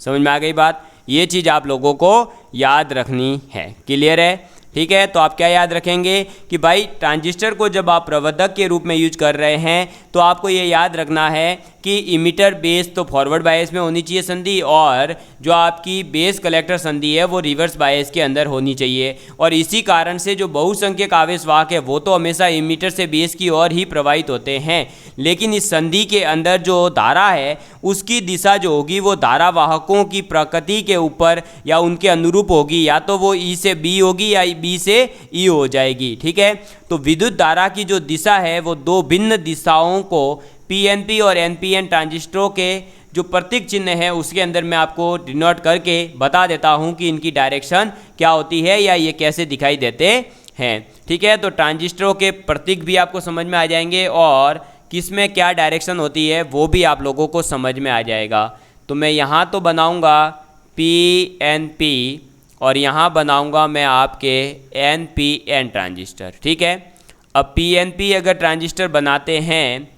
समझ में आ गई बात? ये चीज़ आप लोगों को याद रखनी है। क्लियर है? ठीक है। तो आप क्या याद रखेंगे कि भाई ट्रांजिस्टर को जब आप प्रवर्धक के रूप में यूज कर रहे हैं तो आपको ये याद रखना है कि इमिटर बेस तो फॉरवर्ड बायस में होनी चाहिए संधि, और जो आपकी बेस कलेक्टर संधि है वो रिवर्स बायस के अंदर होनी चाहिए। और इसी कारण से जो बहुसंख्यक आवेश वाहक है वो तो हमेशा इमिटर से बेस की ओर ही प्रवाहित होते हैं, लेकिन इस संधि के अंदर जो धारा है उसकी दिशा जो होगी वो धारा वाहकों की प्रकृति के ऊपर या उनके अनुरूप होगी, या तो वो ई से बी होगी या बी से ई हो जाएगी, ठीक है। तो विद्युत धारा की जो दिशा है वो दो भिन्न दिशाओं को पीएनपी और एनपीएन ट्रांजिस्टरों के जो प्रतीक चिन्ह है उसके अंदर मैं आपको डिनोट करके बता देता हूं कि इनकी डायरेक्शन क्या होती है या ये कैसे दिखाई देते हैं, ठीक है। तो ट्रांजिस्टरों के प्रतीक भी आपको समझ में आ जाएंगे और किस में क्या डायरेक्शन होती है वो भी आप लोगों को समझ में आ जाएगा। तो मैं यहाँ तो बनाऊँगा पीएनपी और यहाँ बनाऊँगा मैं आपके एनपीएन ट्रांजिस्टर, ठीक है। अब पीएनपी अगर ट्रांजिस्टर बनाते हैं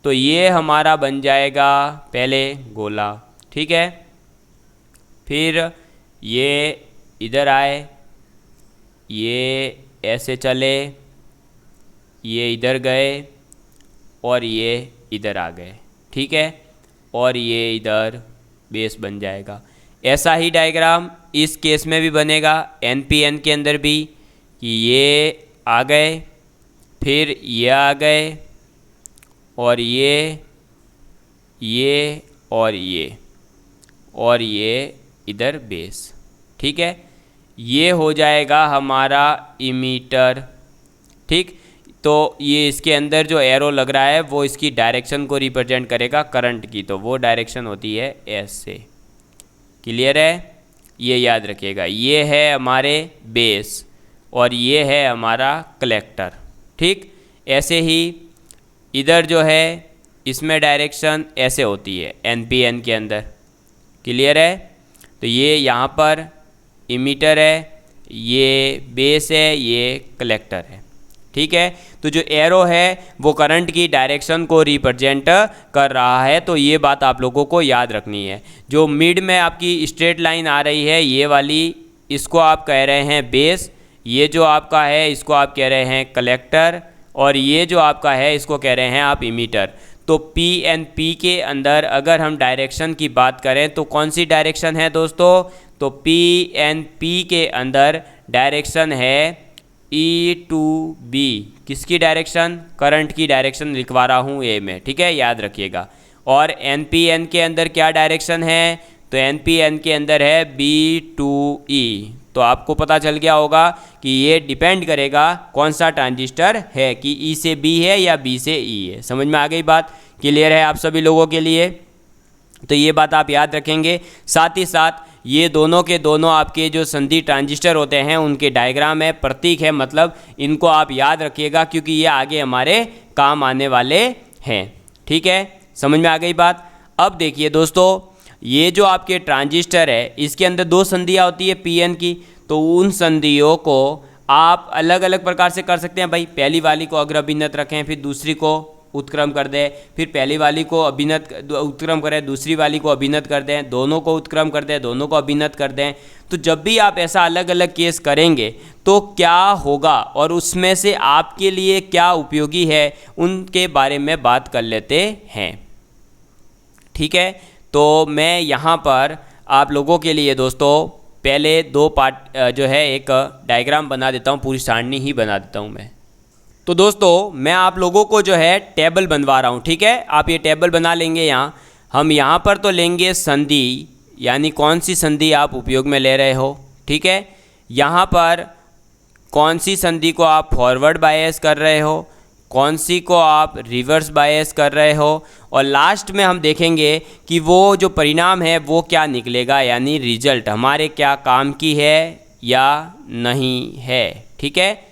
तो ये हमारा बन जाएगा पहले गोला, ठीक है। फिर ये इधर आए, ये ऐसे चले, ये इधर गए और ये इधर आ गए, ठीक है। और ये इधर बेस बन जाएगा। ऐसा ही डायग्राम इस केस में भी बनेगा, NPN के अंदर भी, कि ये आ गए, फिर ये आ गए, और ये और ये इधर बेस। ठीक है, ये हो जाएगा हमारा इमीटर। ठीक, तो ये इसके अंदर जो एरो लग रहा है वो इसकी डायरेक्शन को रिप्रेजेंट करेगा करंट की, तो वो डायरेक्शन होती है एस से। क्लियर है, ये याद रखिएगा। ये है हमारे बेस और ये है हमारा कलेक्टर। ठीक, ऐसे ही इधर जो है इसमें डायरेक्शन ऐसे होती है NPN के अंदर। क्लियर है, तो ये यहाँ पर इमीटर है, ये बेस है, ये कलेक्टर है। ठीक है, तो जो एरो है वो करंट की डायरेक्शन को रिप्रेजेंट कर रहा है, तो ये बात आप लोगों को याद रखनी है। जो मिड में आपकी स्ट्रेट लाइन आ रही है ये वाली, इसको आप कह रहे हैं बेस, ये जो आपका है इसको आप कह रहे हैं कलेक्टर, और ये जो आपका है इसको कह रहे हैं आप इमीटर। तो PNP के अंदर अगर हम डायरेक्शन की बात करें तो कौन सी डायरेक्शन है दोस्तों? तो PNP के अंदर डायरेक्शन है E to B। किसकी डायरेक्शन? करंट की डायरेक्शन लिखवा रहा हूँ ए में। ठीक है, याद रखिएगा। और NPN के अंदर क्या डायरेक्शन है? तो NPN के अंदर है B to E। तो आपको पता चल गया होगा कि ये डिपेंड करेगा कौन सा ट्रांजिस्टर है, कि E से B है या B से E है। समझ में आ गई बात? क्लियर है आप सभी लोगों के लिए? तो ये बात आप याद रखेंगे। साथ ही साथ ये दोनों के दोनों आपके जो संधि ट्रांजिस्टर होते हैं उनके डायग्राम है, प्रतीक है, मतलब इनको आप याद रखिएगा क्योंकि ये आगे हमारे काम आने वाले हैं। ठीक है, समझ में आ गई बात? अब देखिए दोस्तों, ये जो आपके ट्रांजिस्टर है इसके अंदर दो संधियाँ होती है PN की, तो उन संधियों को आप अलग अलग प्रकार से कर सकते हैं भाई। पहली वाली को अग्र अभिनत रखें, फिर दूसरी को उत्क्रम कर दें, फिर पहली वाली को उत्क्रम करें, दूसरी वाली को अभिनत कर दें, दोनों को उत्क्रम कर दें, दोनों को अभिनत कर दें। तो जब भी आप ऐसा अलग अलग केस करेंगे तो क्या होगा और उसमें से आपके लिए क्या उपयोगी है उनके बारे में बात कर लेते हैं। ठीक है, तो मैं यहाँ पर आप लोगों के लिए दोस्तों पहले दो पार्ट जो है एक डायग्राम बना देता हूँ, पूरी सारणी ही बना देता हूँ मैं। तो दोस्तों मैं आप लोगों को जो है टेबल बनवा रहा हूँ। ठीक है, आप ये टेबल बना लेंगे। यहाँ हम यहाँ पर तो लेंगे संधि, यानी कौन सी संधि आप उपयोग में ले रहे हो। ठीक है, यहाँ पर कौन सी संधि को आप फॉरवर्ड बायस कर रहे हो, कौन सी को आप रिवर्स बायस कर रहे हो, और लास्ट में हम देखेंगे कि वो जो परिणाम है वो क्या निकलेगा, यानी रिजल्ट हमारे क्या काम की है या नहीं है। ठीक है,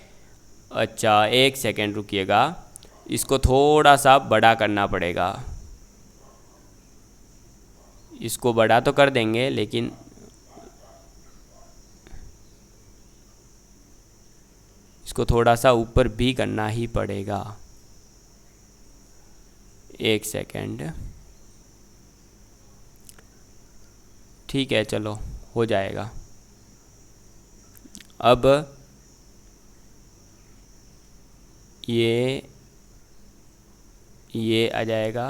अच्छा एक सेकेंड रुकिएगा, इसको थोड़ा सा बड़ा करना पड़ेगा। इसको बड़ा तो कर देंगे लेकिन इसको थोड़ा सा ऊपर भी करना ही पड़ेगा। एक सेकेंड, ठीक है चलो हो जाएगा। अब ये आ जाएगा,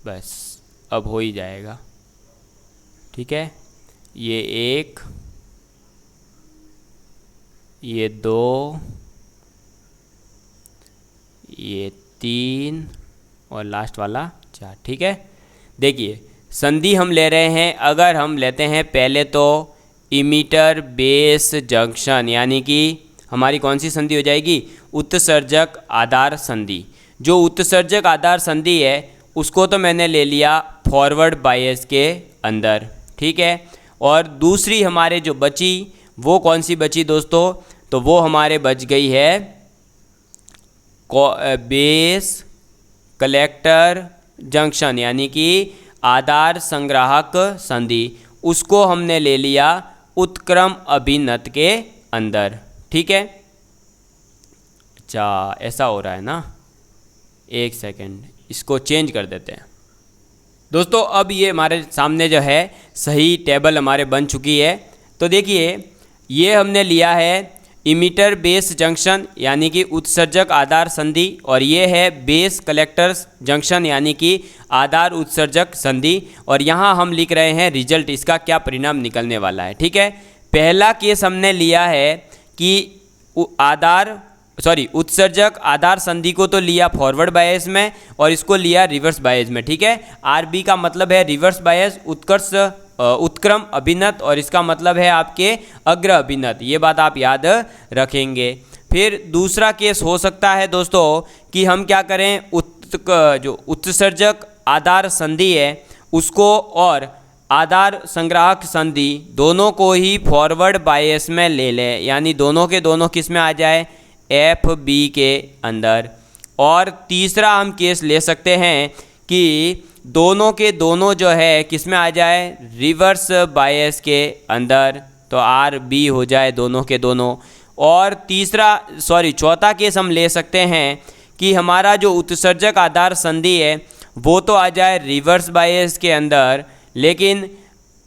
बस अब हो ही जाएगा। ठीक है, ये एक, ये दो, ये तीन और लास्ट वाला चार। ठीक है, देखिए संधि हम ले रहे हैं, अगर हम लेते हैं पहले तो इमीटर बेस जंक्शन, यानी कि हमारी कौन सी संधि हो जाएगी? उत्सर्जक आधार संधि। जो उत्सर्जक आधार संधि है उसको तो मैंने ले लिया फॉरवर्ड बायस के अंदर। ठीक है, और दूसरी हमारे जो बची वो कौन सी बची दोस्तों? तो वो हमारे बच गई है बेस कलेक्टर जंक्शन, यानी कि आधार संग्राहक संधि। उसको हमने ले लिया उत्क्रम अभिनत के अंदर। ठीक है, अच्छा ऐसा हो रहा है ना, एक सेकेंड इसको चेंज कर देते हैं। दोस्तों अब ये हमारे सामने जो है सही टेबल हमारे बन चुकी है। तो देखिए ये हमने लिया है इमिटर बेस जंक्शन यानी कि उत्सर्जक आधार संधि, और ये है बेस कलेक्टर जंक्शन यानी कि आधार उत्सर्जक संधि। और यहाँ हम लिख रहे हैं रिजल्ट, इसका क्या परिणाम निकलने वाला है। ठीक है, पहला केस हमने लिया है कि उत्सर्जक आधार संधि को तो लिया फॉरवर्ड बायस में और इसको लिया रिवर्स बायस में। ठीक है, आरबी का मतलब है रिवर्स बायस, उत्क्रम अभिनत, और इसका मतलब है आपके अग्र अभिनत। ये बात आप याद रखेंगे। फिर दूसरा केस हो सकता है दोस्तों कि हम क्या करें, जो उत्सर्जक आधार संधि है उसको और आधार संग्राहक संधि दोनों को ही फॉरवर्ड बायस में ले लें, यानी दोनों के दोनों किस में आ जाए, एफ बी के अंदर। और तीसरा हम केस ले सकते हैं कि दोनों के दोनों जो है किस में आ जाए, रिवर्स बायस के अंदर, तो आर बी हो जाए दोनों के दोनों। और चौथा केस हम ले सकते हैं कि हमारा जो उत्सर्जक आधार संधि है वो तो आ जाए रिवर्स बायस के अंदर, लेकिन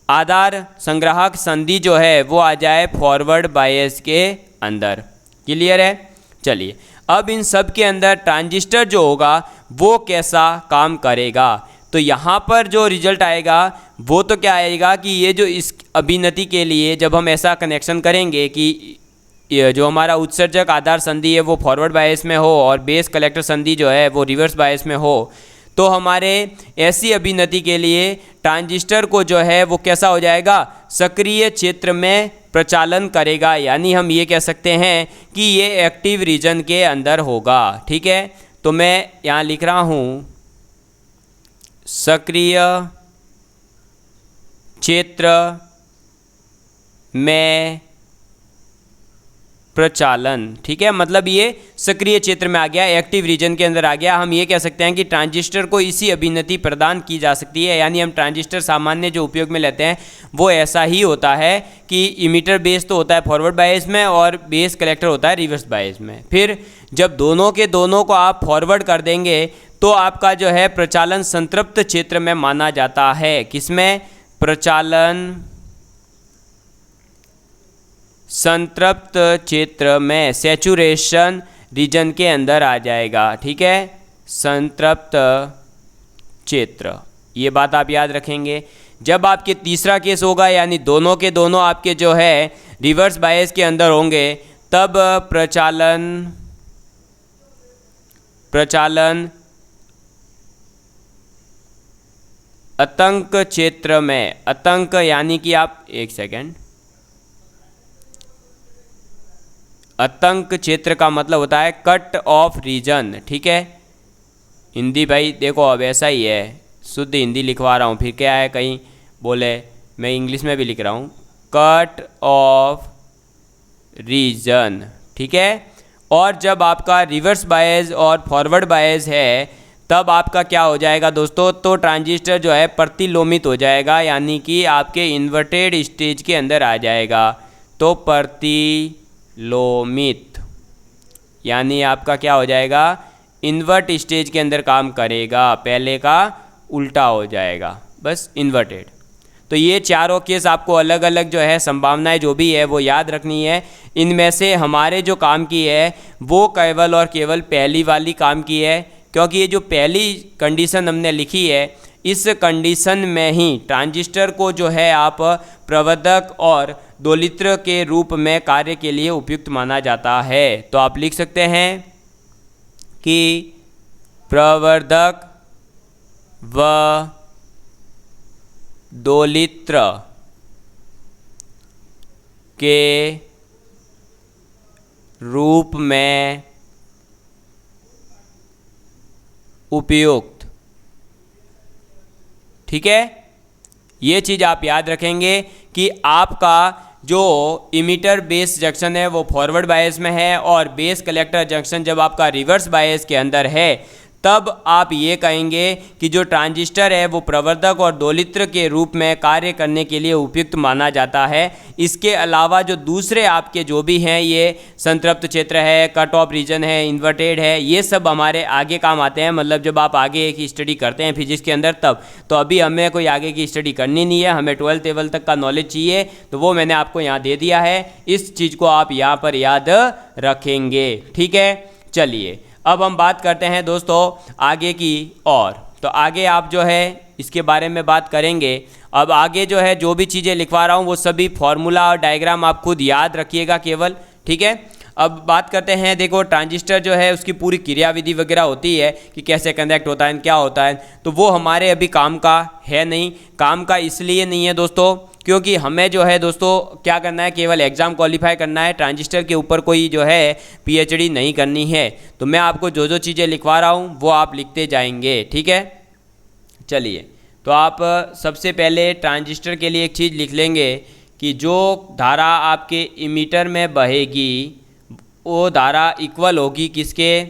आधार संग्राहक संधि जो है वो आ जाए फॉरवर्ड बायस के अंदर। क्लियर है। चलिए, अब इन सब के अंदर ट्रांजिस्टर जो होगा वो कैसा काम करेगा, तो यहाँ पर जो रिजल्ट आएगा वो तो क्या आएगा कि ये जो इस अभिनति के लिए जब हम ऐसा कनेक्शन करेंगे कि ये जो हमारा उत्सर्जक आधार संधि है वो फॉरवर्ड बायस में हो और बेस कलेक्टर संधि जो है वो रिवर्स बायस में हो, तो हमारे ऐसी अभिनति के लिए ट्रांजिस्टर को जो है वो कैसा हो जाएगा, सक्रिय क्षेत्र में प्रचालन करेगा, यानी हम ये कह सकते हैं कि ये एक्टिव रीजन के अंदर होगा। ठीक है, तो मैं यहाँ लिख रहा हूँ सक्रिय क्षेत्र में प्रचालन। ठीक है, मतलब ये सक्रिय क्षेत्र में आ गया, एक्टिव रीजन के अंदर आ गया। हम ये कह सकते हैं कि ट्रांजिस्टर को इसी अभिनति प्रदान की जा सकती है, यानी हम ट्रांजिस्टर सामान्य जो उपयोग में लेते हैं वो ऐसा ही होता है कि इमिटर बेस तो होता है फॉरवर्ड बायस में और बेस कलेक्टर होता है रिवर्स बायस में। फिर जब दोनों के दोनों को आप फॉरवर्ड कर देंगे तो आपका जो है प्रचालन संतृप्त क्षेत्र में माना जाता है। किसमें, प्रचालन संतृप्त क्षेत्र में, सैचुरेशन रीजन के अंदर आ जाएगा। ठीक है, संतृप्त क्षेत्र, ये बात आप याद रखेंगे। जब आपके तीसरा केस होगा यानी दोनों के दोनों आपके जो है रिवर्स बायस के अंदर होंगे, तब प्रचालन आतंक क्षेत्र में, आतंक यानी कि आप एक सेकेंड, आतंक क्षेत्र का मतलब होता है कट ऑफ रीजन। ठीक है, हिंदी भाई देखो अब ऐसा ही है, शुद्ध हिंदी लिखवा रहा हूँ, फिर क्या है कहीं बोले मैं इंग्लिश में भी लिख रहा हूँ, कट ऑफ रीजन। ठीक है, और जब आपका रिवर्स बायस और फॉरवर्ड बायस है तब आपका क्या हो जाएगा दोस्तों, तो ट्रांजिस्टर जो है प्रतिलोमित हो जाएगा, यानी कि आपके इन्वर्टेड स्टेज के अंदर आ जाएगा। तो प्रतिलोमित यानी आपका क्या हो जाएगा, इन्वर्ट स्टेज के अंदर काम करेगा, पहले का उल्टा हो जाएगा, बस इन्वर्टेड। तो ये चारों केस आपको अलग अलग जो है संभावनाएं जो भी है वो याद रखनी है। इनमें से हमारे जो काम की है वो केवल और केवल पहली वाली काम की है, क्योंकि ये जो पहली कंडीशन हमने लिखी है इस कंडीशन में ही ट्रांजिस्टर को जो है आप प्रवर्धक और दोलित्र के रूप में कार्य के लिए उपयुक्त माना जाता है। तो आप लिख सकते हैं कि प्रवर्धक व दोलित्र के रूप में उपयुक्त। ठीक है, ये चीज़ आप याद रखेंगे कि आपका जो इमिटर बेस जंक्शन है वो फॉरवर्ड बायस में है और बेस कलेक्टर जंक्शन जब आपका रिवर्स बायस के अंदर है तब आप ये कहेंगे कि जो ट्रांजिस्टर है वो प्रवर्धक और दोलित्र के रूप में कार्य करने के लिए उपयुक्त माना जाता है। इसके अलावा जो दूसरे आपके जो भी हैं, ये संतृप्त क्षेत्र है, कट ऑफ रीजन है, इन्वर्टेड है, ये सब हमारे आगे काम आते हैं। मतलब जब आप आगे की स्टडी करते हैं फिजिक्स के अंदर तब। तो अभी हमें कोई आगे की स्टडी करनी नहीं है, हमें 12th लेवल तक का नॉलेज चाहिए, तो वो मैंने आपको यहाँ दे दिया है। इस चीज़ को आप यहाँ पर याद रखेंगे, ठीक है। चलिए अब हम बात करते हैं दोस्तों आगे की और। तो आगे आप जो है इसके बारे में बात करेंगे। अब आगे जो है जो भी चीज़ें लिखवा रहा हूँ वो सभी फॉर्मूला और डायग्राम आप खुद याद रखिएगा केवल, ठीक है। अब बात करते हैं, देखो ट्रांजिस्टर जो है उसकी पूरी क्रियाविधि वगैरह होती है कि कैसे कनेक्ट होता है, क्या होता है, तो वो हमारे अभी काम का है नहीं। काम का इसलिए नहीं है दोस्तों क्योंकि हमें जो है दोस्तों क्या करना है, केवल एग्ज़ाम क्वालिफाई करना है, ट्रांजिस्टर के ऊपर कोई जो है पीएचडी नहीं करनी है। तो मैं आपको जो जो चीज़ें लिखवा रहा हूँ वो आप लिखते जाएंगे, ठीक है। चलिए तो आप सबसे पहले ट्रांजिस्टर के लिए एक चीज़ लिख लेंगे कि जो धारा आपके इमीटर में बहेगी वो धारा इक्वल होगी किसके,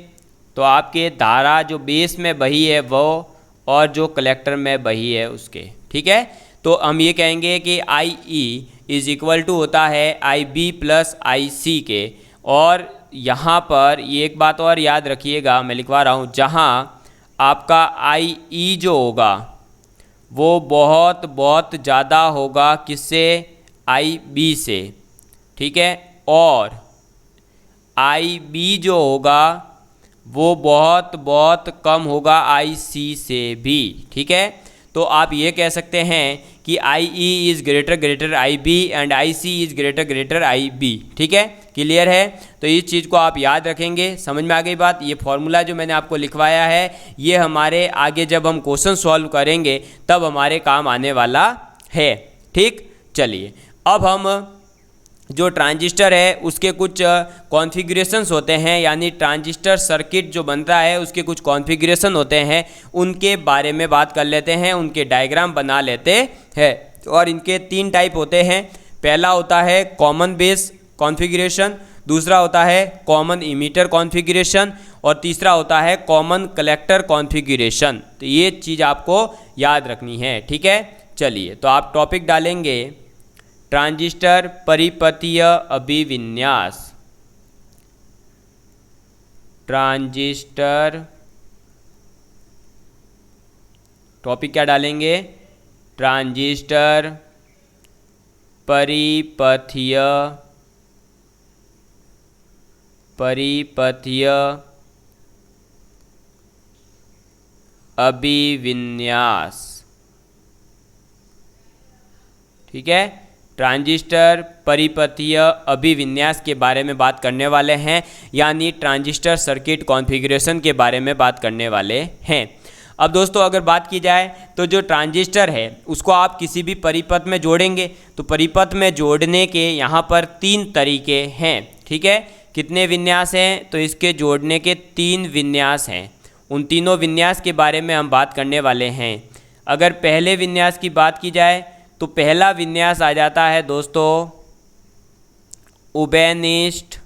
तो आपके धारा जो बेस में बही है वो और जो कलेक्टर में बही है उसके, ठीक है। तो हम ये कहेंगे कि I E is equal to होता है आई बी प्लस आई सी के। और यहाँ पर ये एक बात और याद रखिएगा, मैं लिखवा रहा हूँ, जहाँ आपका आई ई जो होगा वो बहुत बहुत ज़्यादा होगा किससे, आई बी से, ठीक है। और आई बी जो होगा वो बहुत बहुत कम होगा आई सी से भी, ठीक है। तो आप ये कह सकते हैं कि I E is greater I B and I C is greater I B, ठीक है। क्लियर है। तो इस चीज़ को आप याद रखेंगे। समझ में आ गई बात। ये फॉर्मूला जो मैंने आपको लिखवाया है ये हमारे आगे जब हम क्वेश्चन सॉल्व करेंगे तब हमारे काम आने वाला है, ठीक। चलिए अब हम जो ट्रांजिस्टर है उसके कुछ कॉन्फ़िगरेशंस होते हैं, यानी ट्रांजिस्टर सर्किट जो बनता है उसके कुछ कॉन्फ़िगरेशन होते हैं, उनके बारे में बात कर लेते हैं, उनके डायग्राम बना लेते हैं। और इनके 3 टाइप होते हैं। पहला होता है कॉमन बेस कॉन्फ़िगरेशन, दूसरा होता है कॉमन इमीटर कॉन्फ़िगरेशन और तीसरा होता है कॉमन कलेक्टर कॉन्फ़िगरेशन। तो ये चीज़ आपको याद रखनी है, ठीक है। चलिए तो आप टॉपिक डालेंगे ट्रांजिस्टर परिपथीय अभिविन्यास। ट्रांजिस्टर टॉपिक क्या डालेंगे, ट्रांजिस्टर परिपथीय अभिविन्यास, ठीक है। ट्रांजिस्टर परिपथीय अभिविन्यास के बारे में बात करने वाले हैं, यानी ट्रांजिस्टर सर्किट कॉन्फ़िगरेशन के बारे में बात करने वाले हैं। अब दोस्तों अगर बात की जाए तो जो ट्रांजिस्टर है उसको आप किसी भी परिपथ में जोड़ेंगे तो परिपथ में जोड़ने के यहाँ पर 3 तरीके हैं, ठीक है। कितने विन्यास हैं, तो इसके जोड़ने के 3 विन्यास हैं। उन तीनों विन्यास के बारे में हम बात करने वाले हैं। अगर पहले विन्यास की बात की जाए तो पहला विन्यास आ जाता है दोस्तों उबेनिस्ट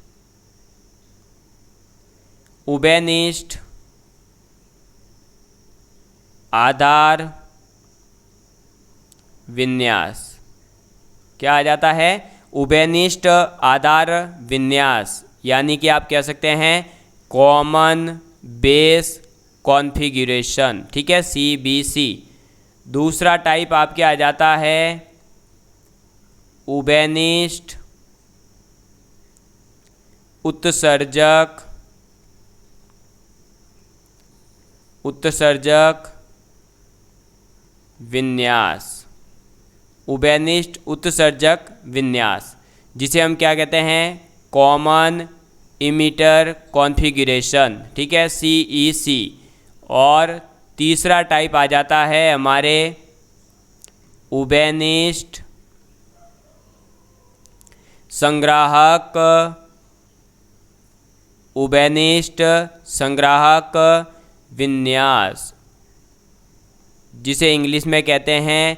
आधार विन्यास। क्या आ जाता है, उबेनिस्ट आधार विन्यास, यानी कि आप कह सकते हैं कॉमन बेस कॉन्फ़िगरेशन, ठीक है, CBC। दूसरा टाइप आपके आ जाता है उबेनिस्ट उत्सर्जक विन्यास। उबेनिस्ट उत्सर्जक विन्यास जिसे हम क्या कहते हैं, कॉमन इमीटर कॉन्फ़िगरेशन, ठीक है, CEC। और तीसरा टाइप आ जाता है हमारे उबेनिस्ट संग्राहक विन्यास, जिसे इंग्लिश में कहते हैं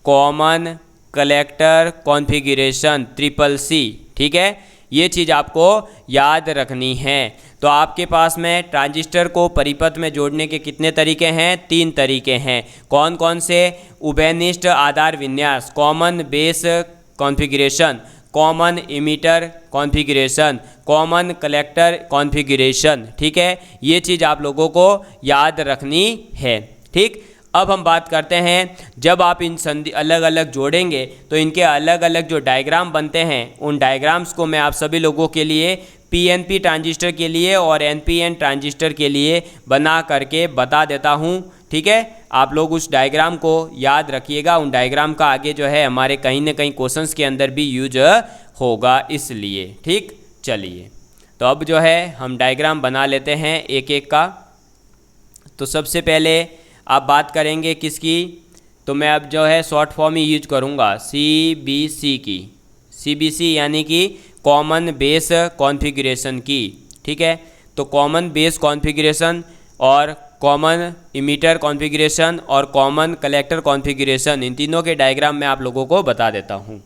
कॉमन कलेक्टर कॉन्फ़िगरेशन, CCC, ठीक है। ये चीज़ आपको याद रखनी है। तो आपके पास में ट्रांजिस्टर को परिपथ में जोड़ने के कितने तरीके हैं? 3 तरीके हैं। कौन कौन से? उभयनिष्ठ आधार विन्यास, common base configuration, common emitter configuration, common collector configuration. ठीक है, ये चीज़ आप लोगों को याद रखनी है। ठीक, अब हम बात करते हैं, जब आप इन संधि अलग अलग जोड़ेंगे तो इनके अलग अलग जो डायग्राम बनते हैं, उन डायग्राम्स को मैं आप सभी लोगों के लिए पीएनपी ट्रांजिस्टर के लिए और एनपीएन ट्रांजिस्टर के लिए बना करके बता देता हूँ। ठीक है, आप लोग उस डायग्राम को याद रखिएगा। उन डायग्राम का आगे जो है हमारे कहीं ना कहीं क्वेश्चंस के अंदर भी यूज होगा, इसलिए। ठीक, चलिए तो अब जो है हम डायग्राम बना लेते हैं एक एक का। तो सबसे पहले आप बात करेंगे किसकी? तो मैं अब जो है शॉर्ट फॉर्म ही यूज करूँगा CBC की, CBC यानी कि कॉमन बेस कॉन्फ़िगरेशन की। ठीक है, तो कॉमन बेस कॉन्फ़िगरेशन और कॉमन इमीटर कॉन्फ़िगरेशन और कॉमन कलेक्टर कॉन्फ़िगरेशन, इन तीनों के डायग्राम मैं आप लोगों को बता देता हूँ।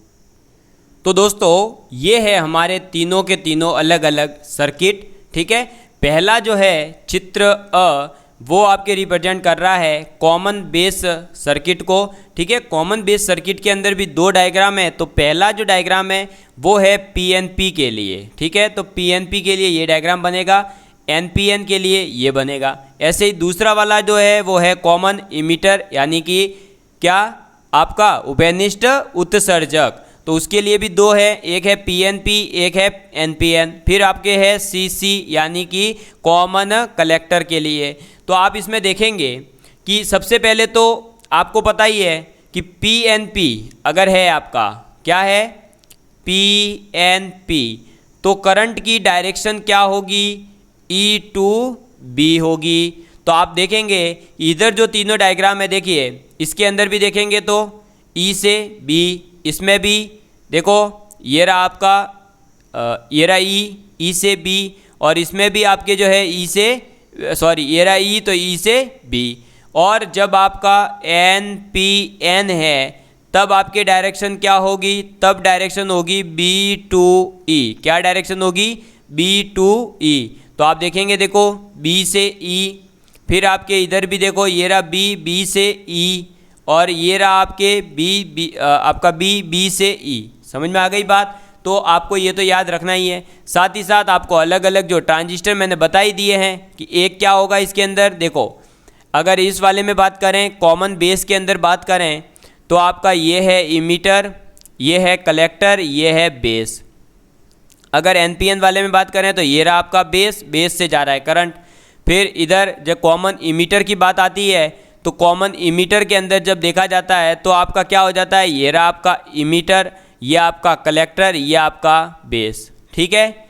तो दोस्तों ये है हमारे तीनों के तीनों अलग अलग सर्किट। ठीक है, पहला जो है चित्र अ, वो आपके रिप्रेजेंट कर रहा है कॉमन बेस सर्किट को। ठीक है, कॉमन बेस सर्किट के अंदर भी 2 डायग्राम है। तो पहला जो डायग्राम है वो है पीएनपी के लिए। ठीक है, तो पीएनपी के लिए ये डायग्राम बनेगा, एनपीएन के लिए ये बनेगा। ऐसे ही दूसरा वाला जो है वो है कॉमन इमीटर, यानी कि क्या आपका उभयनिष्ठ उत्सर्जक। तो उसके लिए भी 2 है, एक है पीएनपी, एक है एनपीएन। फिर आपके है सीसी यानी कि कॉमन कलेक्टर के लिए। तो आप इसमें देखेंगे कि सबसे पहले तो आपको पता ही है कि पीएनपी अगर है आपका, क्या है? पीएनपी, तो करंट की डायरेक्शन क्या होगी? E टू B होगी। तो आप देखेंगे इधर जो तीनों डायग्राम है, देखिए इसके अंदर भी देखेंगे तो E से B, इसमें भी देखो ये रहा आपका ये रहा E से B, और इसमें भी आपके जो है E से ये रहा E, तो E से B। और जब आपका NPN है तब आपके डायरेक्शन क्या होगी? तब डायरेक्शन होगी B टू E। क्या डायरेक्शन होगी? B to E। तो आप देखेंगे, देखो B से E, फिर आपके इधर भी देखो ये रहा B से E, और ये रहा आपके आपका B से E। समझ में आ गई बात? तो आपको ये तो याद रखना ही है। साथ ही साथ आपको अलग अलग जो ट्रांजिस्टर मैंने बता ही दिए हैं कि एक क्या होगा इसके अंदर। देखो अगर इस वाले में बात करें, कॉमन बेस के अंदर बात करें, तो आपका ये है इमीटर, ये है कलेक्टर, ये है बेस। अगर एनपीएन वाले में बात करें तो ये रहा आपका बेस से जा रहा है करंट। फिर इधर जब कॉमन इमीटर की बात आती है तो कॉमन इमीटर के अंदर जब देखा जाता है तो आपका क्या हो जाता है? ये रहा आपका इमीटर, ये आपका कलेक्टर, ये आपका बेस। ठीक है,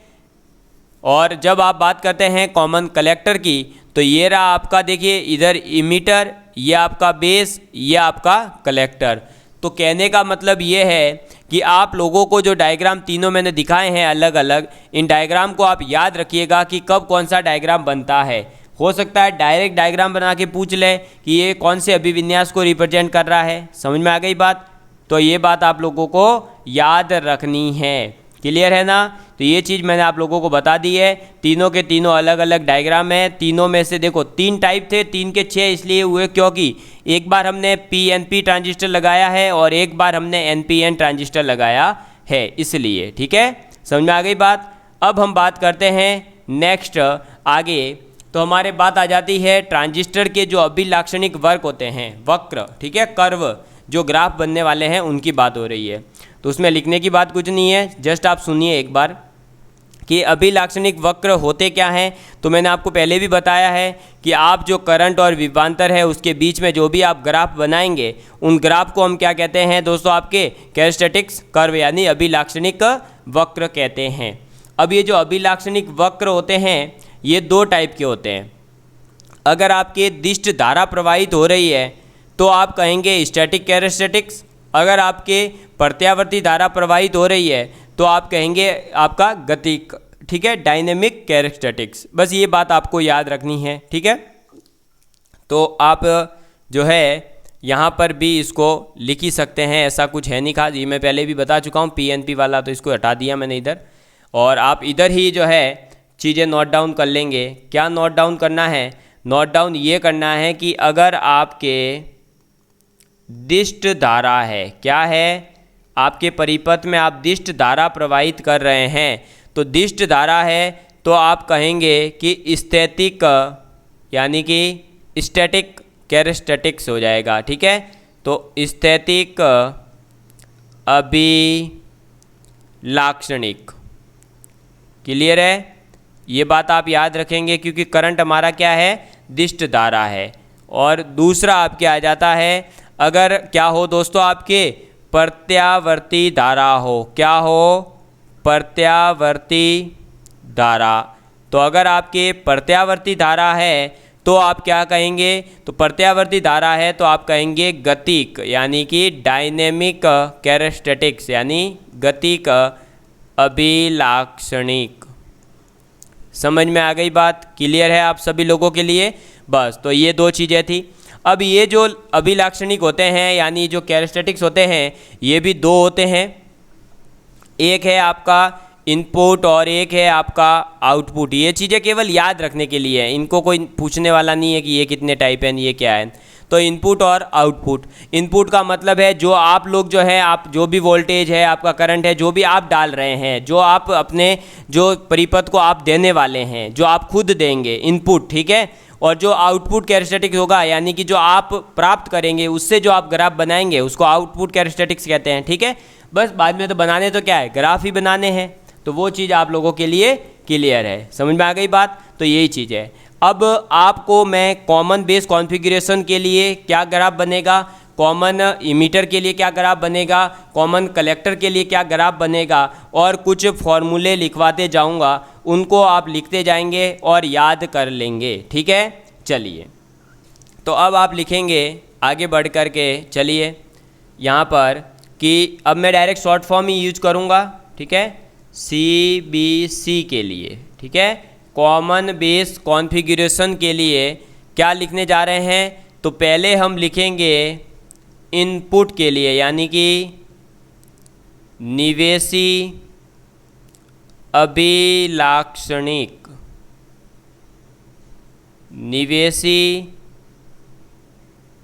और जब आप बात करते हैं कॉमन कलेक्टर की तो ये रहा आपका, देखिए इधर इमीटर, ये आपका बेस, ये आपका कलेक्टर। तो कहने का मतलब ये है कि आप लोगों को जो डायग्राम तीनों मैंने दिखाए हैं अलग अलग, इन डायग्राम को आप याद रखिएगा कि कब कौन सा डायग्राम बनता है। हो सकता है डायरेक्ट डायग्राम बना के पूछ ले कि ये कौन से अभिविन्यास को रिप्रेजेंट कर रहा है। समझ में आ गई बात? तो ये बात आप लोगों को याद रखनी है। क्लियर है ना? तो ये चीज़ मैंने आप लोगों को बता दी है। तीनों के तीनों अलग अलग डायग्राम है। तीनों में से देखो 3 टाइप थे, 3 के 6 इसलिए हुए क्योंकि एक बार हमने पीएनपी ट्रांजिस्टर लगाया है और एक बार हमने एनपीएन ट्रांजिस्टर लगाया है, इसलिए। ठीक है, समझ में आ गई बात? अब हम बात करते हैं नेक्स्ट आगे। तो हमारे बात आ जाती है ट्रांजिस्टर के जो अभिलाक्षणिक वर्ग होते हैं, वक्र, ठीक है, कर्व, जो ग्राफ बनने वाले हैं उनकी बात हो रही है। तो उसमें लिखने की बात कुछ नहीं है, जस्ट आप सुनिए एक बार कि अभिलाक्षणिक वक्र होते क्या हैं। तो मैंने आपको पहले भी बताया है कि आप जो करंट और विभवांतर है उसके बीच में जो भी आप ग्राफ बनाएंगे उन ग्राफ को हम क्या कहते हैं दोस्तों? आपके कैरेक्टरिस्टिक्स कर्व यानी अभिलाक्षणिक वक्र कहते हैं। अब ये जो अभिलाक्षणिक वक्र होते हैं ये 2 टाइप के होते हैं। अगर आपके दिष्ट धारा प्रवाहित हो रही है तो आप कहेंगे स्टैटिक कैरेक्टरिस्टिक्स। अगर आपके प्रत्यावर्ती धारा प्रवाहित हो रही है तो आप कहेंगे आपका गतिक, ठीक है, डायनेमिक कैरेक्टरिस्टिक्स। बस ये बात आपको याद रखनी है। ठीक है, तो आप जो है यहाँ पर भी इसको लिख ही सकते हैं, ऐसा कुछ है नहीं खास। ये मैं पहले भी बता चुका हूँ, पीएनपी वाला तो इसको हटा दिया मैंने इधर। और आप इधर ही जो है चीज़ें नोट डाउन कर लेंगे। क्या नोट डाउन करना है? नोट डाउन ये करना है कि अगर आपके दिष्ट धारा है, क्या है, आपके परिपथ में आप दिष्ट धारा प्रवाहित कर रहे हैं, तो दिष्ट धारा है तो आप कहेंगे कि स्थैतिक यानी कि स्टैटिक कैरेस्टेटिक्स हो जाएगा। ठीक है, तो स्थैतिक अभिलाक्षणिक। क्लियर है? ये बात आप याद रखेंगे क्योंकि करंट हमारा क्या है? दिष्ट धारा है। और दूसरा आपके आ जाता है, अगर क्या हो दोस्तों, आपके प्रत्यावर्ती धारा हो। क्या हो? प्रत्यावर्ती धारा। तो अगर आपके प्रत्यावर्ती धारा है तो आप क्या कहेंगे? तो प्रत्यावर्ती धारा है तो आप कहेंगे गतिक यानी कि डायनेमिक कैरेस्टेटिक्स यानी गतिक अभिलाक्षणिक। समझ में आ गई बात? क्लियर है आप सभी लोगों के लिए? बस, तो ये दो चीज़ें थी। अब ये जो अभिलाक्षणिक होते हैं यानी जो कैरेस्टेटिक्स होते हैं, ये भी दो होते हैं। एक है आपका इनपुट और एक है आपका आउटपुट। ये चीज़ें केवल याद रखने के लिए है, इनको कोई पूछने वाला नहीं है कि ये कितने टाइप हैं, ये क्या है। तो इनपुट और आउटपुट। इनपुट का मतलब है जो आप लोग जो है, आप जो भी वोल्टेज है, आपका करंट है, जो भी आप डाल रहे हैं, जो आप अपने जो परिपथ को आप देने वाले हैं, जो आप खुद देंगे, इनपुट। ठीक है, और जो आउटपुट कैरेस्टेटिक्स होगा यानी कि जो आप प्राप्त करेंगे उससे जो आप ग्राफ बनाएंगे उसको आउटपुट कैरेस्टेटिक्स कहते हैं। ठीक है, बस बाद में तो बनाने तो क्या है, ग्राफ ही बनाने हैं। तो वो चीज़ आप लोगों के लिए क्लियर है। समझ में आ गई बात? तो यही चीज़ है। अब आपको मैं कॉमन बेस कॉन्फ़िगरेशन के लिए क्या ग्राफ बनेगा, कॉमन इमीटर के लिए क्या ग्राफ बनेगा, कॉमन कलेक्टर के लिए क्या ग्राफ बनेगा, और कुछ फॉर्मूले लिखवाते जाऊंगा, उनको आप लिखते जाएंगे और याद कर लेंगे। ठीक है, चलिए। तो अब आप लिखेंगे आगे बढ़ कर के, चलिए यहाँ पर कि अब मैं डायरेक्ट शॉर्ट फॉर्म ही यूज करूँगा। ठीक है, CBC के लिए। ठीक है, कॉमन बेस कॉन्फ़िगरेशन के लिए क्या लिखने जा रहे हैं? तो पहले हम लिखेंगे इनपुट के लिए यानी कि निवेशी अभिलाक्षणिक। निवेशी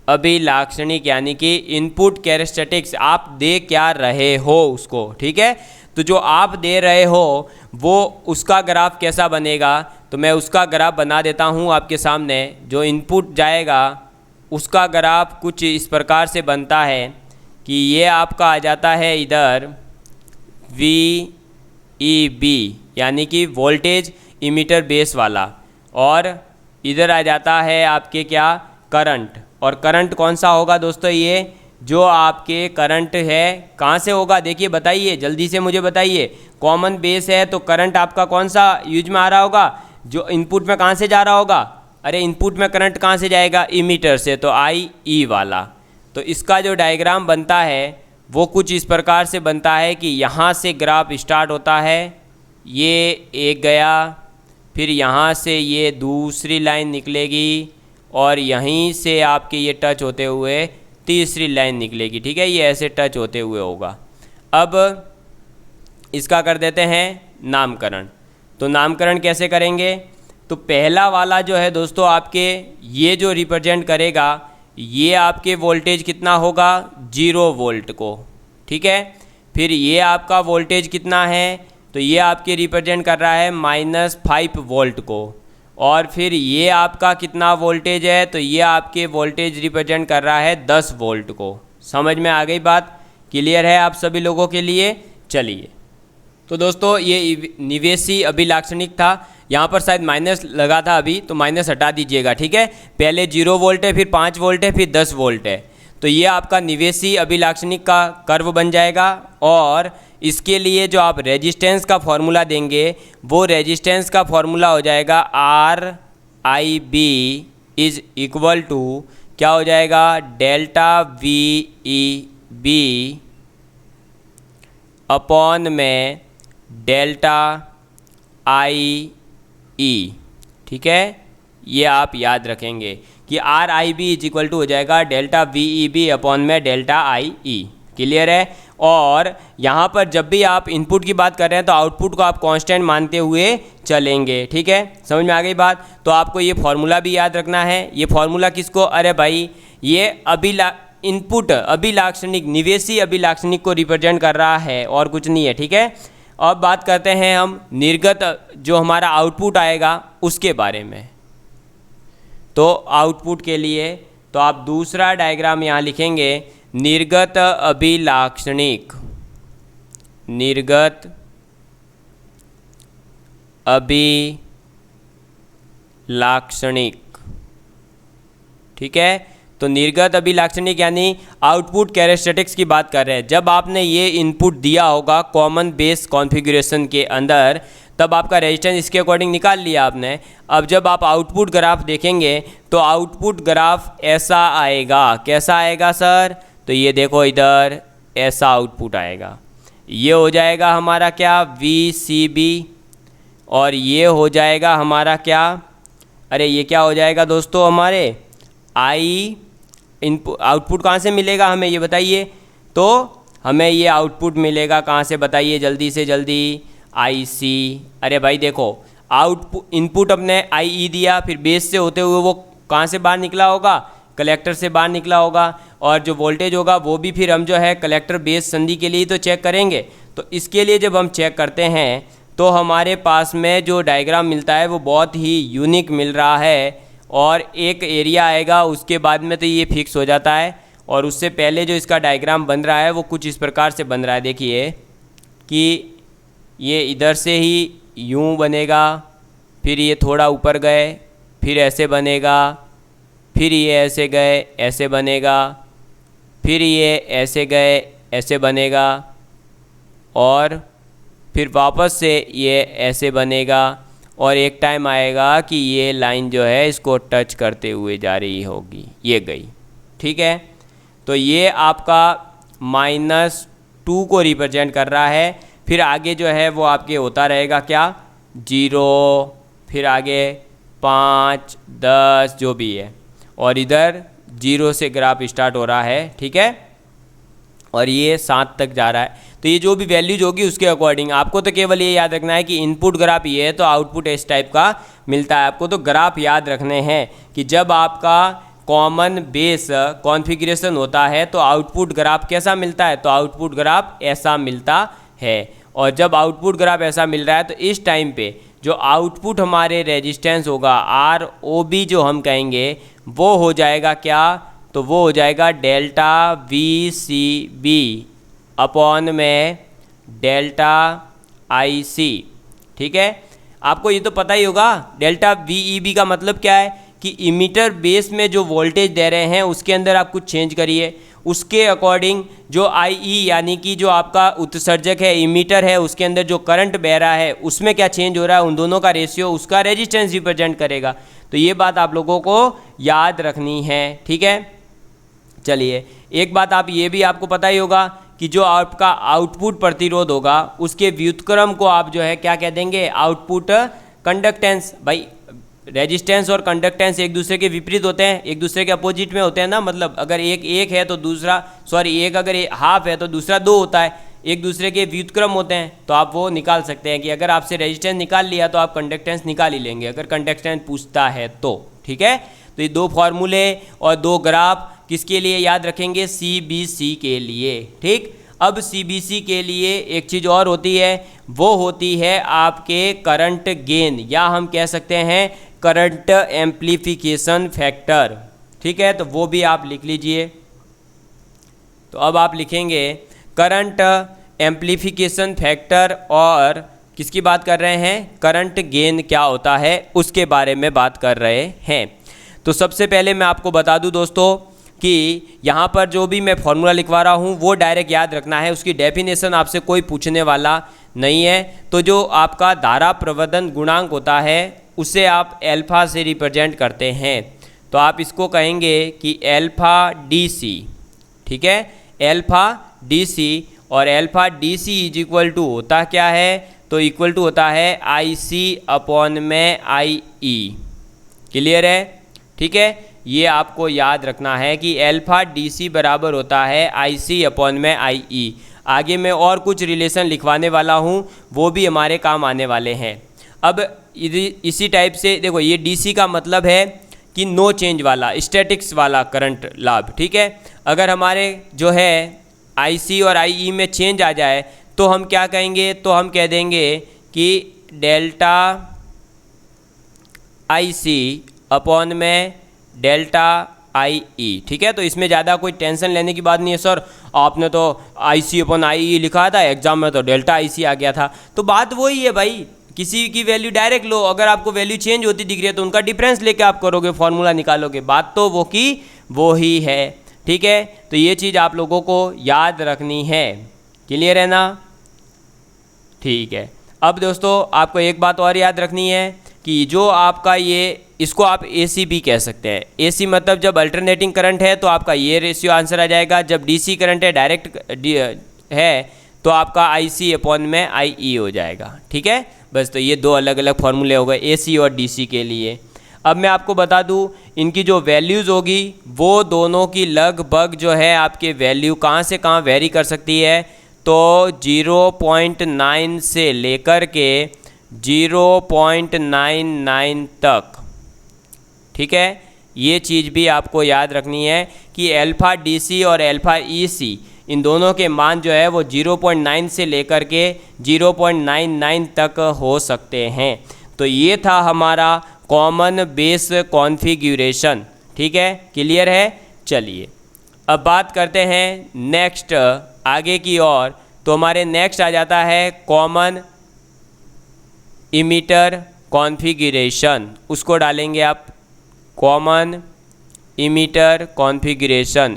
अभिलाक्षणिक यानी कि इनपुट कैरेस्टेटिक्स, आप दे क्या रहे हो उसको। ठीक है, तो जो आप दे रहे हो वो उसका ग्राफ कैसा बनेगा, तो मैं उसका ग्राफ बना देता हूँ आपके सामने। जो इनपुट जाएगा उसका ग्राफ कुछ इस प्रकार से बनता है कि ये आपका आ जाता है इधर VEB यानी कि वोल्टेज इमीटर बेस वाला, और इधर आ जाता है आपके क्या, करंट। और करंट कौन सा होगा दोस्तों? ये जो आपके करंट है कहाँ से होगा, देखिए बताइए, जल्दी से मुझे बताइए। कॉमन बेस है तो करंट आपका कौन सा यूज में आ रहा होगा, जो इनपुट में कहाँ से जा रहा होगा? अरे इनपुट में करंट कहाँ से जाएगा? इमीटर से, तो IE वाला। तो इसका जो डायग्राम बनता है वो कुछ इस प्रकार से बनता है कि यहाँ से ग्राफ स्टार्ट होता है, ये एक गया, फिर यहाँ से ये दूसरी लाइन निकलेगी और यहीं से आपके ये टच होते हुए तीसरी लाइन निकलेगी। ठीक है, ये ऐसे टच होते हुए होगा। अब इसका कर देते हैं नामकरण। तो नामकरण कैसे करेंगे? तो पहला वाला जो है दोस्तों आपके, ये जो रिप्रेजेंट करेगा, ये आपके वोल्टेज कितना होगा, 0 वोल्ट को। ठीक है, फिर ये आपका वोल्टेज कितना है, तो ये आपके रिप्रेजेंट कर रहा है -5 वोल्ट को। और फिर ये आपका कितना वोल्टेज है, तो ये आपके वोल्टेज रिप्रेजेंट कर रहा है 10 वोल्ट को। समझ में आ गई बात? क्लियर है आप सभी लोगों के लिए? चलिए, तो दोस्तों ये निवेशी अभिलाक्षणिक था। यहाँ पर शायद माइनस लगा था अभी, तो माइनस हटा दीजिएगा। ठीक है, पहले 0 वोल्ट है, फिर 5 वोल्ट है, फिर 10 वोल्ट है। तो ये आपका निवेशी अभिलाक्षणिक का कर्व बन जाएगा। और इसके लिए जो आप रेजिस्टेंस का फॉर्मूला देंगे, वो रेजिस्टेंस का फॉर्मूला हो जाएगा RIB इज इक्वल टू क्या हो जाएगा, डेल्टा VEB अपॉन में डेल्टा IE। ठीक है, ये आप याद रखेंगे कि RIB इज इक्वल टू हो जाएगा डेल्टा VEB अपॉन में डेल्टा IE। क्लियर है? और यहाँ पर जब भी आप इनपुट की बात कर रहे हैं तो आउटपुट को आप कांस्टेंट मानते हुए चलेंगे। ठीक है, समझ में आ गई बात। तो आपको ये फॉर्मूला भी याद रखना है। ये फॉर्मूला किसको, अरे भाई ये इनपुट अभिलाक्षणिक, निवेशी अभिलाक्षणिक को रिप्रेजेंट कर रहा है और कुछ नहीं है। ठीक है, अब बात करते हैं हम निर्गत जो हमारा आउटपुट आएगा उसके बारे में। तो आउटपुट के लिए तो आप दूसरा डायग्राम यहाँ लिखेंगे, निर्गत अभिलाक्षणिक, निर्गत अभिलाक्षणिक। ठीक है, तो निर्गत अभिलाक्षणिक यानी आउटपुट कैरेक्टरिस्टिक्स की बात कर रहे हैं। जब आपने ये इनपुट दिया होगा कॉमन बेस कॉन्फ़िगरेशन के अंदर, तब आपका रेजिस्टेंस इसके अकॉर्डिंग निकाल लिया आपने। अब जब आप आउटपुट ग्राफ देखेंगे तो आउटपुट ग्राफ ऐसा आएगा। कैसा आएगा सर, तो ये देखो इधर ऐसा आउटपुट आएगा। ये हो जाएगा हमारा क्या, VCB, और ये हो जाएगा हमारा क्या, अरे ये क्या हो जाएगा दोस्तों हमारे I इनपुट। आउटपुट कहाँ से मिलेगा हमें ये बताइए। तो हमें ये आउटपुट मिलेगा कहाँ से बताइए जल्दी से जल्दी, IC। अरे भाई देखो आउटपुट इनपुट अपने IE दिया, फिर बेस से होते हुए वो कहाँ से बाहर निकला होगा, कलेक्टर से बाहर निकला होगा, और जो वोल्टेज होगा वो भी फिर हम जो है कलेक्टर बेस संधि के लिए तो चेक करेंगे। तो इसके लिए जब हम चेक करते हैं तो हमारे पास में जो डायग्राम मिलता है वो बहुत ही यूनिक मिल रहा है, और एक एरिया आएगा उसके बाद में तो ये फिक्स हो जाता है। और उससे पहले जो इसका डायग्राम बन रहा है वो कुछ इस प्रकार से बन रहा है। देखिए कि ये इधर से ही यूं बनेगा, फिर ये थोड़ा ऊपर गए, फिर ऐसे बनेगा, फिर ये ऐसे गए ऐसे बनेगा, फिर ये ऐसे गए ऐसे बनेगा, और फिर वापस से ये ऐसे बनेगा, और एक टाइम आएगा कि ये लाइन जो है इसको टच करते हुए जा रही होगी, ये गई। ठीक है, तो ये आपका -2 को रिप्रेजेंट कर रहा है। फिर आगे जो है वो आपके होता रहेगा क्या, 0, फिर आगे 5, 10 जो भी है, और इधर 0 से ग्राफ स्टार्ट हो रहा है। ठीक है, और ये 7 तक जा रहा है। तो ये जो भी वैल्यूज होगी उसके अकॉर्डिंग आपको तो केवल ये याद रखना है कि इनपुट ग्राफ ये है तो आउटपुट इस टाइप का मिलता है। आपको तो ग्राफ याद रखने हैं कि जब आपका कॉमन बेस कॉन्फ़िगरेशन होता है तो आउटपुट ग्राफ कैसा मिलता है, तो आउटपुट ग्राफ ऐसा मिलता है। और जब आउटपुट ग्राफ ऐसा मिल रहा है तो इस टाइम पे जो आउटपुट हमारे रेजिस्टेंस होगा ROB जो हम कहेंगे वो हो जाएगा क्या, तो वो हो जाएगा डेल्टा VCB अपॉन में डेल्टा IC। ठीक है, आपको ये तो पता ही होगा डेल्टा VEB का मतलब क्या है कि इमीटर बेस में जो वोल्टेज दे रहे हैं उसके अंदर आप कुछ चेंज करिए, उसके अकॉर्डिंग जो IE यानी कि जो आपका उत्सर्जक है इमीटर है उसके अंदर जो करंट बह रहा है उसमें क्या चेंज हो रहा है, उन दोनों का रेशियो उसका रेजिस्टेंस रिप्रेजेंट करेगा। तो ये बात आप लोगों को याद रखनी है। ठीक है, चलिए एक बात आप ये भी आपको पता ही होगा कि जो आपका आउटपुट प्रतिरोध होगा उसके व्युत्क्रम को आप जो है क्या कह देंगे, आउटपुट कंडक्टेंस। भाई रेजिस्टेंस और कंडक्टेंस एक दूसरे के विपरीत होते हैं, एक दूसरे के अपोजिट में होते हैं ना। मतलब अगर एक है तो दूसरा, एक अगर हाफ है तो दूसरा 2 होता है, एक दूसरे के व्युत्क्रम होते हैं। तो आप वो निकाल सकते हैं कि अगर आपसे रेजिस्टेंस निकाल लिया तो आप कंडक्टेंस निकाल ही लेंगे अगर कंडक्टेंस पूछता है तो। ठीक है, तो ये 2 फॉर्मूले और 2 ग्राफ किसके लिए याद रखेंगे, CBC के लिए। ठीक, अब CBC के लिए एक चीज़ और होती है, वो होती है आपके करंट गेन, या हम कह सकते हैं करंट एम्प्लीफिकेशन फैक्टर। ठीक है, तो वो भी आप लिख लीजिए। तो अब आप लिखेंगे करंट एम्प्लीफिकेशन फैक्टर, और किसकी बात कर रहे हैं, करंट गेन क्या होता है उसके बारे में बात कर रहे हैं। तो सबसे पहले मैं आपको बता दूं दोस्तों कि यहाँ पर जो भी मैं फॉर्मूला लिखवा रहा हूँ वो डायरेक्ट याद रखना है, उसकी डेफिनेशन आपसे कोई पूछने वाला नहीं है। तो जो आपका धारा प्रवर्धन गुणांक होता है उसे आप अल्फा से रिप्रेजेंट करते हैं, तो आप इसको कहेंगे कि अल्फा DC। ठीक है, अल्फा DC, और alpha DC is equal to होता क्या है, तो इक्वल टू होता है IC अपॉन में IE। क्लियर है? ठीक है, ये आपको याद रखना है कि अल्फा DC बराबर होता है IC अपॉन में IE। आगे मैं और कुछ रिलेशन लिखवाने वाला हूँ, वो भी हमारे काम आने वाले हैं। अब इसी टाइप से देखो, ये डीसी का मतलब है कि नो चेंज वाला, स्टैटिक्स वाला करंट लाभ, ठीक है। अगर हमारे जो है आईसी और आईई में चेंज आ जाए तो हम क्या कहेंगे, तो हम कह देंगे कि डेल्टा आईसी अपॉन में डेल्टा आईई, ठीक है। तो इसमें ज़्यादा कोई टेंशन लेने की बात नहीं है। सर आपने तो आईसी अपॉन आईई लिखा था, एग्जाम में तो डेल्टा आईसी आ गया था। तो बात वही है भाई, किसी की वैल्यू डायरेक्ट लो, अगर आपको वैल्यू चेंज होती दिख रही है तो उनका डिफरेंस लेके आप करोगे, फॉर्मूला निकालोगे, बात तो वो की वो ही है, ठीक है। तो ये चीज़ आप लोगों को याद रखनी है, क्लियर है ना, ठीक है। अब दोस्तों आपको एक बात और याद रखनी है कि जो आपका ये, इसको आप एसी भी कह सकते हैं। एसी मतलब जब अल्टरनेटिंग करंट है तो आपका ये रेशियो आंसर आ जाएगा, जब डीसी करंट है डायरेक्ट है तो आपका आईसी अपॉन में आईई हो जाएगा, ठीक है। बस तो ये दो अलग अलग फार्मूले हो गए एसी और डीसी के लिए। अब मैं आपको बता दूं, इनकी जो वैल्यूज़ होगी वो दोनों की लगभग जो है आपके वैल्यू कहाँ से कहाँ वेरी कर सकती है, तो 0.9 से लेकर के 0.99 तक, ठीक है। ये चीज़ भी आपको याद रखनी है कि अल्फ़ा डीसी और अल्फ़ा ईसी इन दोनों के मान जो है वो 0.9 से लेकर के 0.99 तक हो सकते हैं। तो ये था हमारा कॉमन बेस कॉन्फ़िगरेशन, ठीक है, क्लियर है। चलिए अब बात करते हैं नेक्स्ट आगे की ओर। तो हमारे नेक्स्ट आ जाता है कॉमन इमीटर कॉन्फ़िगरेशन, उसको डालेंगे आप कॉमन इमीटर कॉन्फ़िगरेशन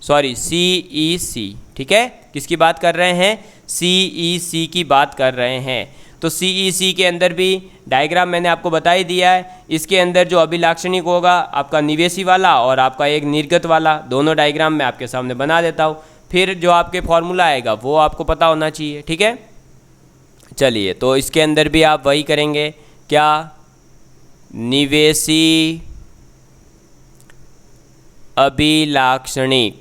CEC, ठीक है। किसकी बात कर रहे हैं, CEC की बात कर रहे हैं। तो CEC के अंदर भी डायग्राम मैंने आपको बता ही दिया है। इसके अंदर जो अभिलाक्षणिक होगा आपका निवेशी वाला और आपका एक निर्गत वाला, दोनों डायग्राम मैं आपके सामने बना देता हूँ। फिर जो आपके फॉर्मूला आएगा वो आपको पता होना चाहिए, ठीक है। चलिए तो इसके अंदर भी आप वही करेंगे, क्या, निवेशी अभिलाक्षणिक।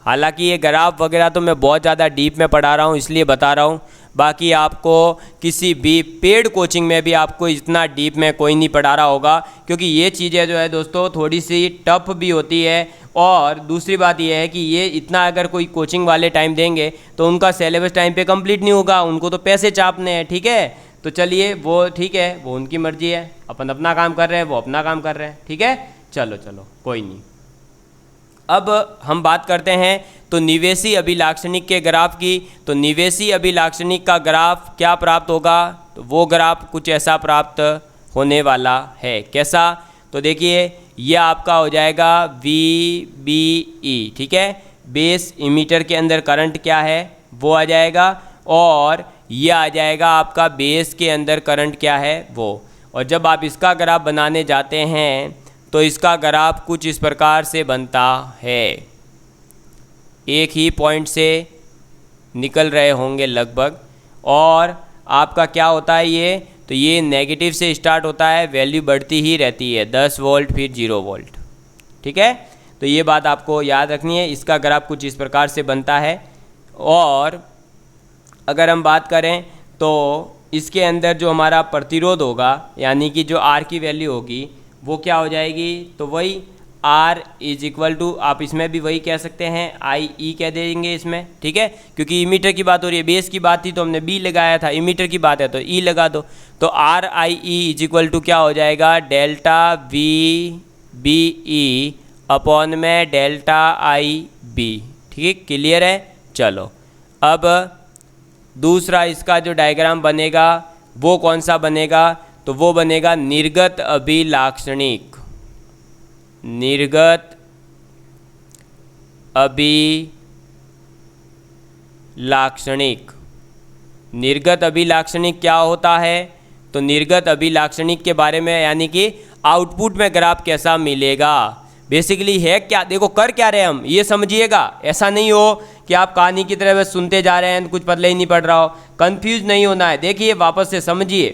हालांकि ये ग्राफ वगैरह तो मैं बहुत ज़्यादा डीप में पढ़ा रहा हूँ इसलिए बता रहा हूँ, बाकी आपको किसी भी पेड कोचिंग में भी आपको इतना डीप में कोई नहीं पढ़ा रहा होगा, क्योंकि ये चीज़ें जो है दोस्तों थोड़ी सी टफ भी होती है। और दूसरी बात ये है कि ये इतना अगर कोई कोचिंग वाले टाइम देंगे तो उनका सिलेबस टाइम पे कंप्लीट नहीं होगा, उनको तो पैसे चापने हैं, ठीक है। तो चलिए वो ठीक है, वो उनकी मर्जी है, अपन अपना काम कर रहे हैं, वो अपना काम कर रहे हैं, ठीक है। चलो कोई नहीं। अब हम बात करते हैं तो निवेशी अभिलाक्षणिक के ग्राफ की। तो निवेशी अभिलाक्षणिक का ग्राफ क्या प्राप्त होगा, तो वो ग्राफ कुछ ऐसा प्राप्त होने वाला है। कैसा, तो देखिए ये आपका हो जाएगा VBE, ठीक है। बेस इमीटर के अंदर करंट क्या है वो आ जाएगा, और ये आ जाएगा आपका बेस के अंदर करंट क्या है वो। और जब आप इसका ग्राफ बनाने जाते हैं तो इसका ग्राफ कुछ इस प्रकार से बनता है, एक ही पॉइंट से निकल रहे होंगे लगभग, और आपका क्या होता है ये, तो ये नेगेटिव से स्टार्ट होता है, वैल्यू बढ़ती ही रहती है, 10 वोल्ट फिर 0 वोल्ट, ठीक है। तो ये बात आपको याद रखनी है, इसका ग्राफ कुछ इस प्रकार से बनता है। और अगर हम बात करें तो इसके अंदर जो हमारा प्रतिरोध होगा, यानी कि जो R की वैल्यू होगी वो क्या हो जाएगी, तो वही R इज इक्वल टू, आप इसमें भी वही कह सकते हैं, IE कह देंगे इसमें, ठीक है। क्योंकि इमीटर की बात हो रही है, बेस की बात थी तो हमने B लगाया था, इमीटर की बात है तो E लगा दो। तो RIE इज इक्वल टू क्या हो जाएगा, डेल्टा VBE अपॉन में डेल्टा IB, ठीक है, क्लियर है। चलो अब दूसरा इसका जो डायग्राम बनेगा वो कौन सा बनेगा, तो वो बनेगा निर्गत अभिलाक्षणिक, निर्गत अभिलाक्षणिक। निर्गत अभिलाक्षणिक क्या होता है, तो निर्गत अभिलाक्षणिक के बारे में, यानी कि आउटपुट में ग्राफ कैसा मिलेगा, बेसिकली है क्या। देखो कर क्या रहे हम, ये समझिएगा, ऐसा नहीं हो कि आप कहानी की तरह बस सुनते जा रहे हैं, कुछ पता ही नहीं पड़ रहा हो, कंफ्यूज नहीं होना है। देखिए वापस से समझिए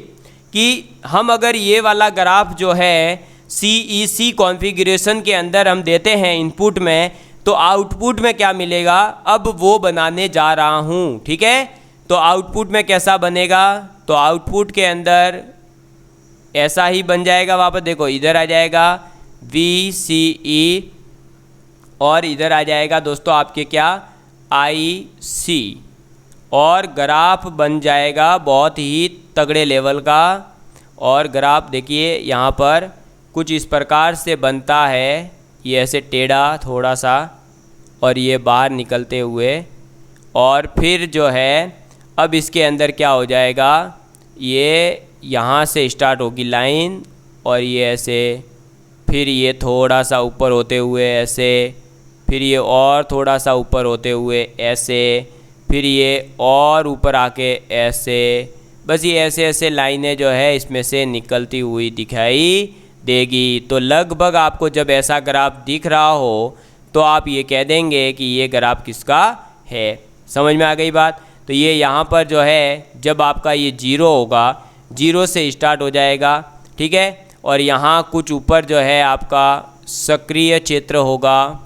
कि हम अगर ये वाला ग्राफ जो है CEC कॉन्फ़िगरेशन के अंदर हम देते हैं इनपुट में, तो आउटपुट में क्या मिलेगा अब वो बनाने जा रहा हूँ, ठीक है। तो आउटपुट में कैसा बनेगा, तो आउटपुट के अंदर ऐसा ही बन जाएगा, वापस देखो इधर आ जाएगा VCE और इधर आ जाएगा दोस्तों आपके क्या IC, और ग्राफ बन जाएगा बहुत ही तगड़े लेवल का। और ग्राफ देखिए यहाँ पर कुछ इस प्रकार से बनता है, ये ऐसे टेढ़ा थोड़ा सा और ये बाहर निकलते हुए, और फिर जो है अब इसके अंदर क्या हो जाएगा, ये यहाँ से स्टार्ट होगी लाइन और ये ऐसे, फिर ये थोड़ा सा ऊपर होते हुए ऐसे, फिर ये और थोड़ा सा ऊपर होते हुए ऐसे, फिर ये और ऊपर आके ऐसे, बस ये ऐसे ऐसे लाइनें जो है इसमें से निकलती हुई दिखाई देगी। तो लगभग आपको जब ऐसा ग्राफ दिख रहा हो तो आप ये कह देंगे कि ये ग्राफ किसका है। समझ में आ गई बात। तो ये यहाँ पर जो है जब आपका ये 0 होगा, 0 से स्टार्ट हो जाएगा, ठीक है, और यहाँ कुछ ऊपर जो है आपका सक्रिय क्षेत्र होगा,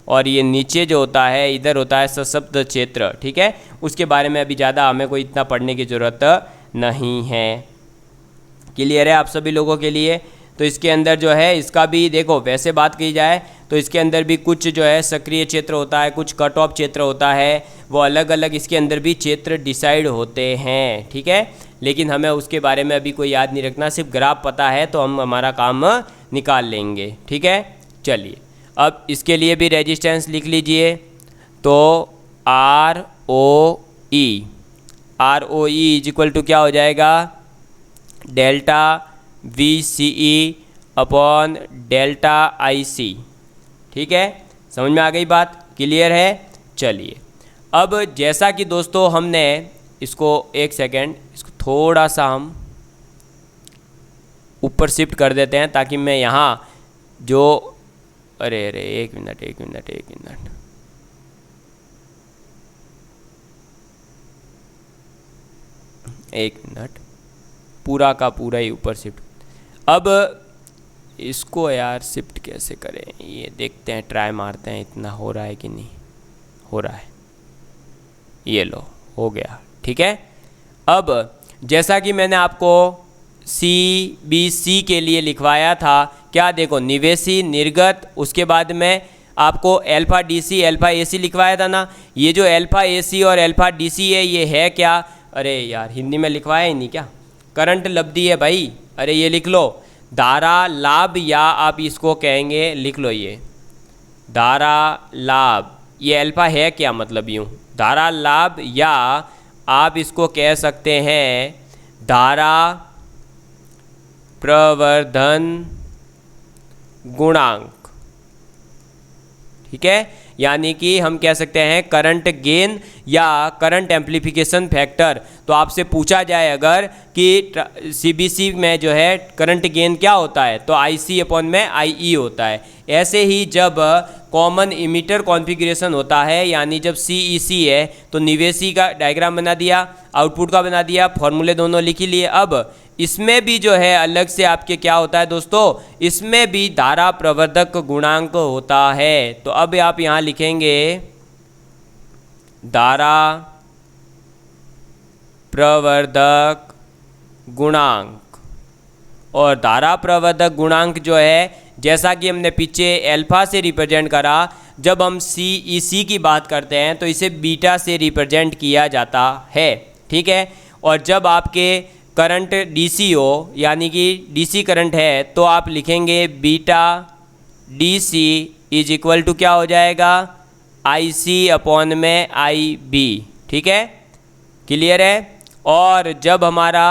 और ये नीचे जो होता है इधर होता है सशब्द क्षेत्र, ठीक है। उसके बारे में अभी ज़्यादा हमें कोई इतना पढ़ने की ज़रूरत नहीं है। क्लियर है आप सभी लोगों के लिए। तो इसके अंदर जो है इसका भी देखो, वैसे बात की जाए तो इसके अंदर भी कुछ जो है सक्रिय क्षेत्र होता है, कुछ कट ऑफ क्षेत्र होता है, वो अलग अलग इसके अंदर भी क्षेत्र डिसाइड होते हैं, ठीक है। लेकिन हमें उसके बारे में अभी कोई याद नहीं रखना, सिर्फ ग्राफ पता है तो हम हमारा काम निकाल लेंगे, ठीक है। चलिए अब इसके लिए भी रेजिस्टेंस लिख लीजिए। तो ROE इज इक्वल टू क्या हो जाएगा, delta VCE upon delta IC, ठीक है। समझ में आ गई बात, क्लियर है। चलिए अब जैसा कि दोस्तों हमने इसको, एक सेकेंड, इसको थोड़ा सा हम ऊपर शिफ्ट कर देते हैं ताकि मैं यहाँ जो, अरे एक मिनट, पूरा का पूरा ही ऊपर शिफ्ट। अब इसको यार शिफ्ट कैसे करें, ये देखते हैं, ट्राई मारते हैं, इतना हो रहा है कि नहीं हो रहा है। ये लो, हो गया, ठीक है। अब जैसा कि मैंने आपको CBC के लिए लिखवाया था, क्या देखो, निवेशी, निर्गत, उसके बाद में आपको अल्फा DC अल्फा AC लिखवाया था ना। ये जो अल्फा AC और अल्फा DC है ये है क्या, अरे यार हिंदी में लिखवाया ही नहीं क्या, करंट लब्धि है भाई। अरे ये लिख लो, धारा लाभ, या आप इसको कहेंगे, लिख लो ये धारा लाभ। ये अल्फा है क्या, मतलब यूँ धारा लाभ, या आप इसको कह सकते हैं धारा प्रवर्धन गुणांक, ठीक है। यानी कि हम कह सकते हैं करंट गेन या करंट एम्प्लीफिकेशन फैक्टर। तो आपसे पूछा जाए अगर कि CBC में जो है करंट गेन क्या होता है, तो IC अपॉन में IE होता है। ऐसे ही जब कॉमन इमीटर कॉन्फ़िगरेशन होता है, यानी जब CEC है, तो निवेशी का डायग्राम बना दिया, आउटपुट का बना दिया, फॉर्मूले दोनों लिख ही लिए। अब इसमें भी जो है अलग से आपके क्या होता है दोस्तों, इसमें भी धारा प्रवर्धक गुणांक होता है। तो अब आप यहाँ लिखेंगे धारा प्रवर्धक गुणांक, और धारा प्रवर्धक गुणांक जो है जैसा कि हमने पीछे अल्फा से रिप्रेजेंट करा, जब हम CEC की बात करते हैं तो इसे बीटा से रिप्रेजेंट किया जाता है, ठीक है। और जब आपके करंट DC हो, यानी कि DC करंट है, तो आप लिखेंगे beta DC is equal to क्या हो जाएगा, IC अपॉन में IB, ठीक है, क्लियर है। और जब हमारा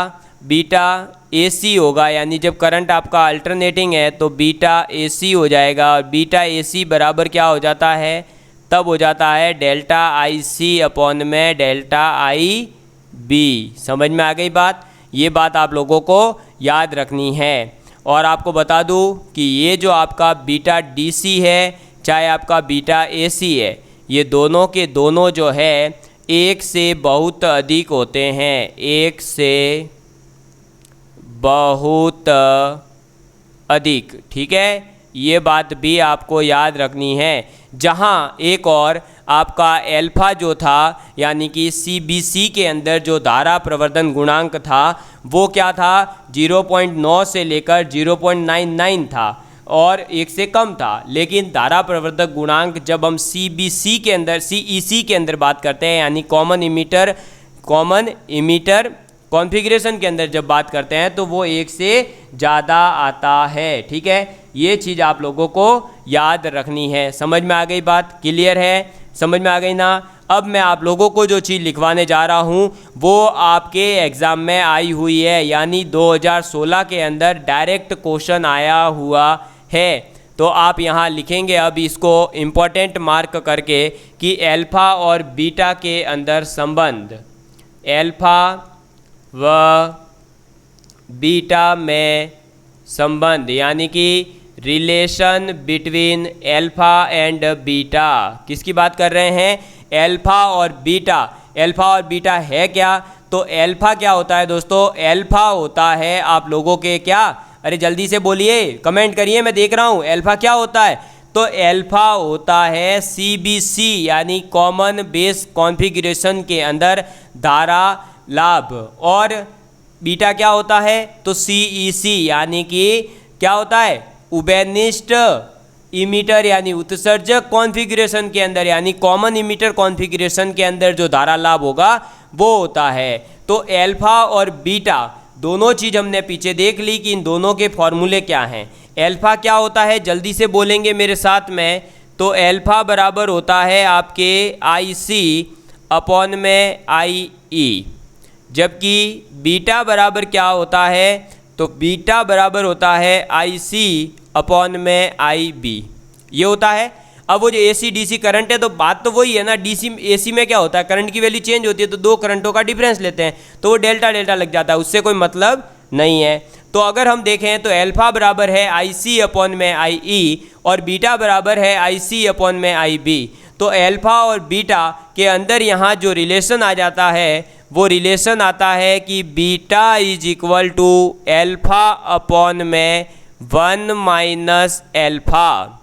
बीटा AC होगा, यानी जब करंट आपका अल्टरनेटिंग है, तो बीटा AC हो जाएगा, और बीटा AC बराबर क्या हो जाता है, तब हो जाता है डेल्टा IC अपॉन में डेल्टा IB। समझ में आ गई बात। ये बात आप लोगों को याद रखनी है। और आपको बता दूं कि ये जो आपका बीटा DC है, चाहे आपका बीटा AC है, ये दोनों के दोनों जो है एक से बहुत अधिक होते हैं, एक से बहुत अधिक, ठीक है। ये बात भी आपको याद रखनी है। जहाँ एक और आपका एल्फा जो था यानी कि CBC के अंदर जो धारा प्रवर्धन गुणांक था वो क्या था, 0.9 से लेकर 0.99 था और 1 से कम था। लेकिन धारा प्रवर्धक गुणांक जब हम CBC के अंदर CEC के अंदर बात करते हैं यानी कॉमन इमीटर कॉन्फ़िगरेशन के अंदर जब बात करते हैं तो वो 1 से ज़्यादा आता है। ठीक है, ये चीज़ आप लोगों को याद रखनी है। समझ में आ गई बात? क्लियर है? समझ में आ गई ना? अब मैं आप लोगों को जो चीज़ लिखवाने जा रहा हूँ वो आपके एग्ज़ाम में आई हुई है, यानी 2016 के अंदर डायरेक्ट क्वेश्चन आया हुआ है। तो आप यहाँ लिखेंगे अब इसको इम्पोर्टेंट मार्क करके कि अल्फ़ा और बीटा के अंदर संबंध, अल्फ़ा व बीटा में संबंध यानी कि relation between alpha and beta. किसकी बात कर रहे हैं? अल्फ़ा और बीटा। अल्फ़ा और बीटा है क्या? तो अल्फ़ा क्या होता है दोस्तों? अल्फ़ा होता है आप लोगों के क्या, अरे जल्दी से बोलिए, कमेंट करिए, मैं देख रहा हूँ। अल्फ़ा क्या होता है? तो अल्फ़ा होता है CBC यानी कॉमन बेस कॉन्फ़िगरेशन के अंदर धारा लाभ, और बीटा क्या होता है? तो CEC यानी कि क्या होता है? उभयनिष्ठ इमीटर यानी उत्सर्जक कॉन्फ़िगरेशन के अंदर यानी कॉमन इमीटर कॉन्फ़िगरेशन के अंदर जो धारा लाभ होगा वो होता है। तो अल्फ़ा और बीटा दोनों चीज़ हमने पीछे देख ली कि इन दोनों के फॉर्मूले क्या हैं। अल्फ़ा क्या होता है, जल्दी से बोलेंगे मेरे साथ में। तो अल्फ़ा बराबर होता है आपके IC अपॉन में IE, जबकि बीटा बराबर क्या होता है? तो बीटा बराबर होता है IC अपॉन में IB, ये होता है। अब वो जो AC DC करंट है तो बात तो वही है ना, DC AC में क्या होता है, करंट की वैल्यू चेंज होती है तो दो करंटों का डिफरेंस लेते हैं तो वो डेल्टा डेल्टा लग जाता है, उससे कोई मतलब नहीं है। तो अगर हम देखें तो अल्फ़ा बराबर है IC अपॉन में IE और बीटा बराबर है IC अपॉन में IB। तो अल्फ़ा और बीटा के अंदर यहाँ जो रिलेशन आ जाता है वो रिलेशन आता है कि beta is equal to alpha upon में 1 माइनस अल्फ़ा,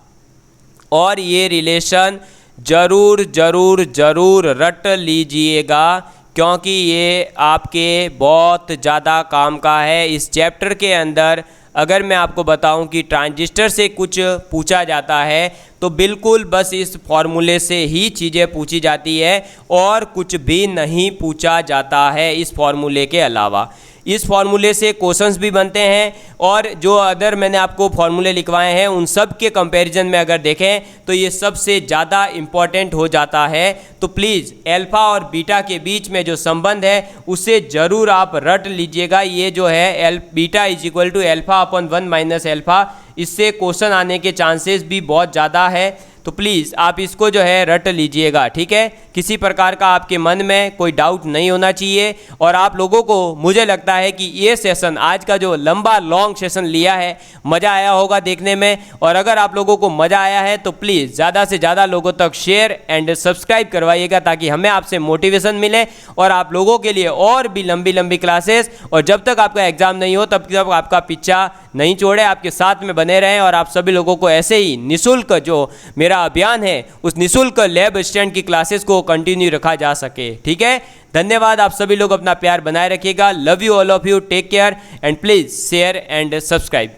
और ये रिलेशन ज़रूर ज़रूर ज़रूर रट लीजिएगा क्योंकि ये आपके बहुत ज़्यादा काम का है। इस चैप्टर के अंदर अगर मैं आपको बताऊं कि ट्रांजिस्टर से कुछ पूछा जाता है तो बिल्कुल बस इस फॉर्मूले से ही चीज़ें पूछी जाती है और कुछ भी नहीं पूछा जाता है इस फॉर्मूले के अलावा। इस फॉर्मूले से क्वेश्चंस भी बनते हैं और जो अदर मैंने आपको फॉर्मूले लिखवाए हैं उन सब के कंपैरिजन में अगर देखें तो ये सबसे ज़्यादा इम्पॉर्टेंट हो जाता है। तो प्लीज़ अल्फ़ा और बीटा के बीच में जो संबंध है उसे ज़रूर आप रट लीजिएगा। ये जो है beta is equal to alpha upon 1 minus alpha, इससे क्वेश्चन आने के चांसेस भी बहुत ज़्यादा है। तो प्लीज़ आप इसको जो है रट लीजिएगा, ठीक है। किसी प्रकार का आपके मन में कोई डाउट नहीं होना चाहिए। और आप लोगों को मुझे लगता है कि ये सेशन आज का जो लंबा लॉन्ग सेशन लिया है मज़ा आया होगा देखने में। और अगर आप लोगों को मज़ा आया है तो प्लीज़ ज़्यादा से ज़्यादा लोगों तक शेयर एंड सब्सक्राइब करवाइएगा ताकि हमें आपसे मोटिवेशन मिले और आप लोगों के लिए और भी लंबी लंबी क्लासेस, और जब तक आपका एग्ज़ाम नहीं हो तब तक आपका पीछा नहीं छोड़े, आपके साथ में बने रहें। और आप सभी लोगों को ऐसे ही निःशुल्क जो मेरा अभियान है उस निःशुल्क लैब असिस्टेंट की क्लासेस को कंटिन्यू रखा जा सके, ठीक है। धन्यवाद। आप सभी लोग अपना प्यार बनाए रखिएगा। Love you all of you, take care and please share and subscribe.